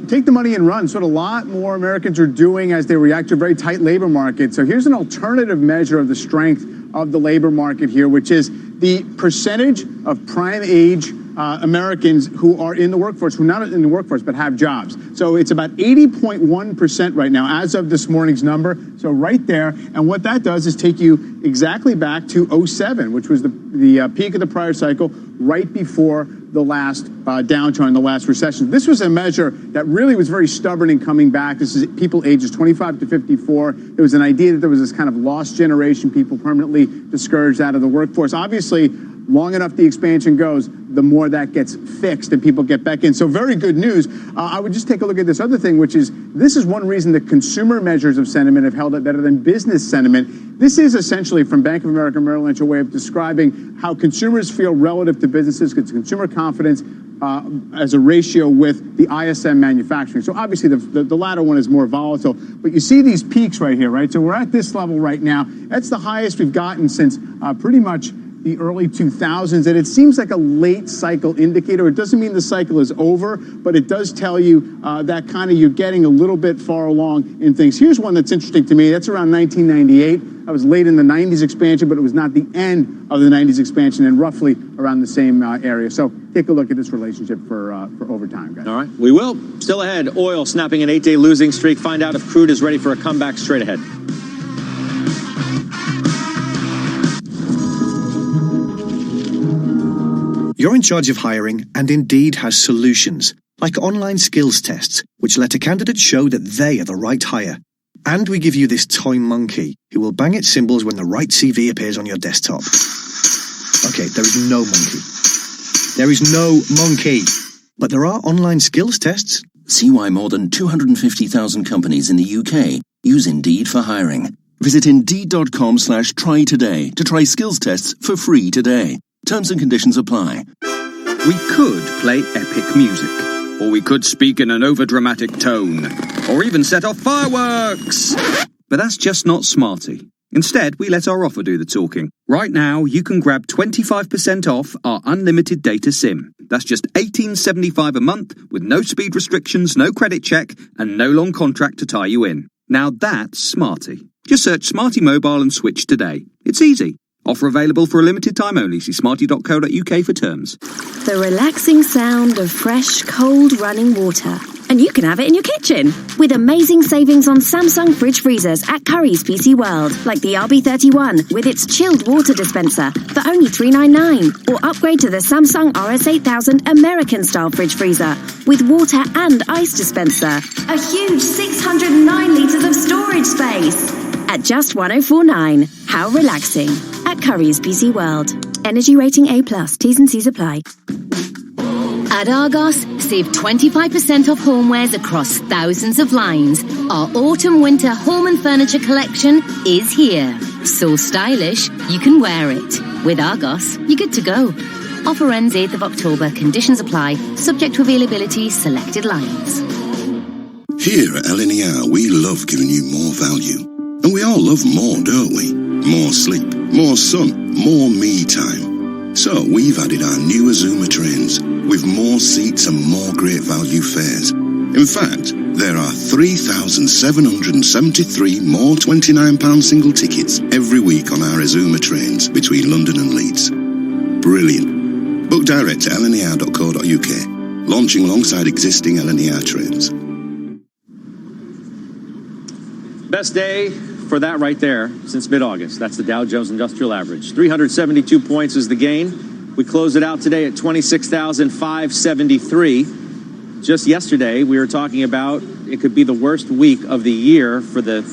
take the money and run. So what a lot more Americans are doing as they react to a very tight labor market. So here's an alternative measure of the strength of the labor market here, which is the percentage of prime age Americans who are in the workforce, who are not in the workforce but have jobs. So it's about 80.1% right now as of this morning's number. So right there. And what that does is take you exactly back to 2007, which was the peak of the prior cycle, right before the last downturn, the last recession. This was a measure that really was very stubborn in coming back. This is people ages 25 to 54. There was an idea that there was this kind of lost generation, people permanently discouraged out of the workforce. Obviously, long enough the expansion goes, the more that gets fixed and people get back in. So very good news. I would just take a look at this other thing, which is this is one reason that consumer measures of sentiment have held up better than business sentiment. This is essentially, from Bank of America Merrill Lynch, a way of describing how consumers feel relative to businesses. It's consumer confidence as a ratio with the ISM manufacturing. So obviously the latter one is more volatile, but you see these peaks right here, right? So we're at this level right now. That's the highest we've gotten since pretty much the early 2000s, and it seems like a late cycle indicator. It doesn't mean the cycle is over, but it does tell you that kind of you're getting a little bit far along in things. Here's one that's interesting to me. That's around 1998. That was late in the 90s expansion, but it was not the end of the 90s expansion, and roughly around the same area. So take a look at this relationship for over time, guys. All right, we will. Still ahead, oil snapping an 8-day losing streak. Find out if crude is ready for a comeback straight ahead. You're in charge of hiring, and Indeed has solutions, like online skills tests, which let a candidate show that they are the right hire. And we give you this toy monkey, who will bang its symbols when the right CV appears on your desktop. Okay, there is no monkey. There is no monkey. But there are online skills tests. See why more than 250,000 companies in the UK use Indeed for hiring. Visit Indeed.com/try today to try skills tests for free today. Terms and conditions apply. We could play epic music, or we could speak in an overdramatic tone, or even set off fireworks. But that's just not smarty. Instead, we let our offer do the talking. Right now, you can grab 25% off our unlimited data SIM. That's just $18.75 a month with no speed restrictions, no credit check, and no long contract to tie you in. Now that's smarty. Just search Smarty Mobile and switch today. It's easy. Offer available for a limited time only. See smarty.co.uk for terms. The relaxing sound of fresh, cold running water. And you can have it in your kitchen. With amazing savings on Samsung fridge freezers at Currys PC World. Like the RB31 with its chilled water dispenser for only $3.99. Or upgrade to the Samsung RS8000 American-style fridge freezer with water and ice dispenser. A huge 609 litres of storage space. At just $104.9. How relaxing. At Currys PC World. Energy rating A+. T's and C's apply. At Argos, save 25% off homewares across thousands of lines. Our autumn-winter home and furniture collection is here. So stylish, you can wear it. With Argos, you're good to go. Offer ends 8th of October. Conditions apply. Subject to availability. Selected lines. Here at LNER, we love giving you more value. And we all love more, don't we? More sleep, more sun, more me time. So we've added our new Azuma trains with more seats and more great value fares. In fact, there are 3,773 more £29 single tickets every week on our Azuma trains between London and Leeds. Brilliant. Book direct at lner.co.uk. Launching alongside existing LNER trains. Best day for that right there since mid-August. That's the Dow Jones Industrial Average. 372 points is the gain. We closed it out today at 26,573. Just yesterday, we were talking about it could be the worst week of the year for the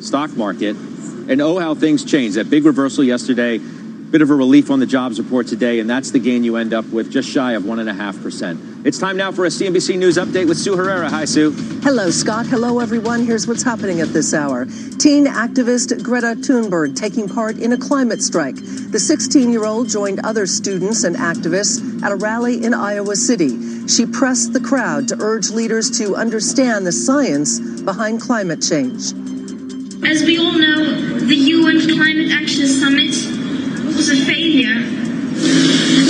stock market. And oh, how things changed. That big reversal yesterday, bit of a relief on the jobs report today, and that's the gain you end up with, just shy of 1.5%. It's time now for a CNBC News update with Sue Herrera. Hi, Sue. Hello, Scott. Hello, everyone. Here's what's happening at this hour. Teen activist Greta Thunberg taking part in a climate strike. The 16-year-old joined other students and activists at a rally in Iowa City. She pressed the crowd to urge leaders to understand the science behind climate change. As we all know, the UN Climate Action Summit was a failure.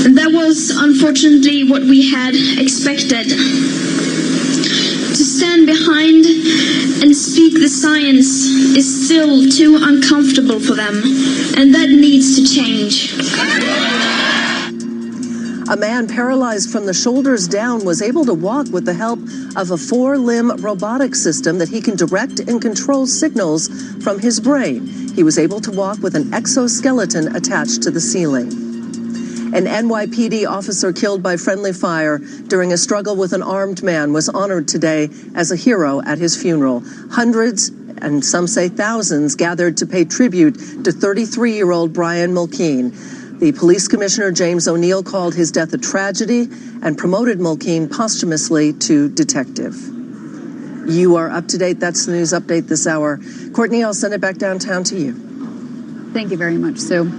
And that was unfortunately what we had expected. To stand behind and speak the science is still too uncomfortable for them, and that needs to change. A man paralyzed from the shoulders down was able to walk with the help of a 4-limb robotic system that he can direct and control signals from his brain. He was able to walk with an exoskeleton attached to the ceiling. An NYPD officer killed by friendly fire during a struggle with an armed man was honored today as a hero at his funeral. Hundreds, and some say thousands, gathered to pay tribute to 33-year-old Brian Mulkeen. The police commissioner, James O'Neill, called his death a tragedy and promoted Mulkeen posthumously to detective. You are up to date. That's the news update this hour. Courtney, I'll send it back downtown to you. Thank you very much, Sue.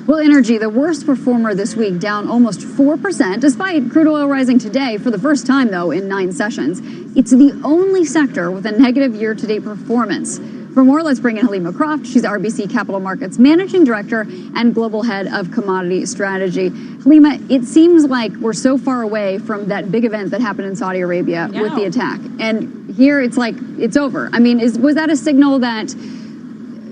Well, energy, the worst performer this week, down almost 4%, despite crude oil rising today for the first time, though, in 9 sessions. It's the only sector with a negative year-to-date performance. For more, let's bring in Halima Croft. She's RBC Capital Markets Managing Director and Global Head of Commodity Strategy. Halima, it seems like we're so far away from that big event that happened in Saudi Arabia with the attack. And here it's like it's over. I mean, was that a signal that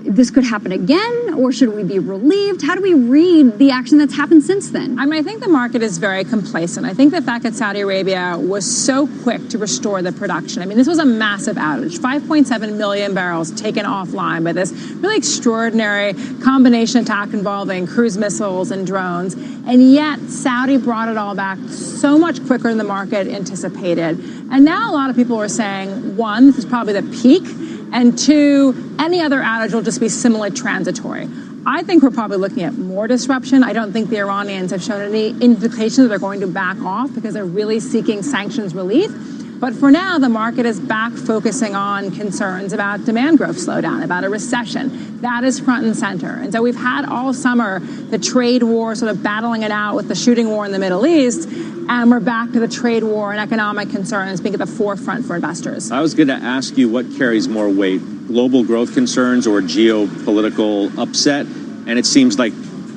this could happen again, or should we be relieved? How do we read the action that's happened since then? I mean, I think the market is very complacent. I think the fact that Saudi Arabia was so quick to restore the production. I mean, this was a massive outage. 5.7 million barrels taken offline by this really extraordinary combination attack involving cruise missiles and drones. And yet, Saudi brought it all back so much quicker than the market anticipated. And now a lot of people are saying, one, this is probably the peak, and two, any other outage will just be similarly transitory. I think we're probably looking at more disruption. I don't think the Iranians have shown any indication that they're going to back off because they're really seeking sanctions relief. But for now, the market is back focusing on concerns about demand growth slowdown, about a recession. That is front and center. And so we've had all summer the trade war sort of battling it out with the shooting war in the Middle East. And we're back to the trade war and economic concerns being at the forefront for investors. I was going to ask you what carries more weight, global growth concerns or geopolitical upset? And it seems like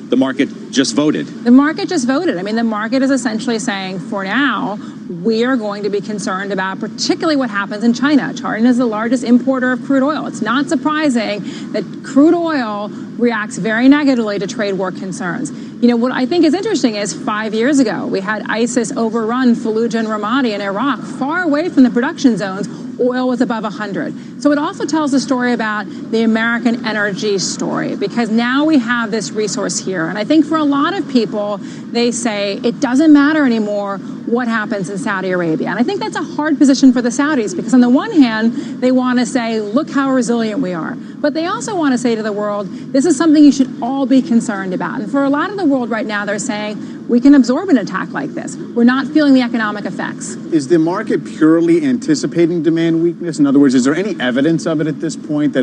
the market just voted. The market just voted. I mean, the market is essentially saying, for now, we are going to be concerned about particularly what happens in China. China is the largest importer of crude oil. It's not surprising that crude oil reacts very negatively to trade war concerns. You know, what I think is interesting is 5 years ago, we had ISIS overrun Fallujah and Ramadi in Iraq, far away from the production zones. Oil was above 100. So it also tells a story about the American energy story, because now we have this resource here. And I think for a lot of people, they say it doesn't matter anymore what happens in Saudi Arabia. And I think that's a hard position for the Saudis, because on the one hand, they want to say, look how resilient we are. But they also want to say to the world, this is something you should all be concerned about. And for a lot of the world right now, they're saying, we can absorb an attack like this. We're not feeling the economic effects. Is the market purely anticipating demand weakness? In other words, is there any evidence of it at this point that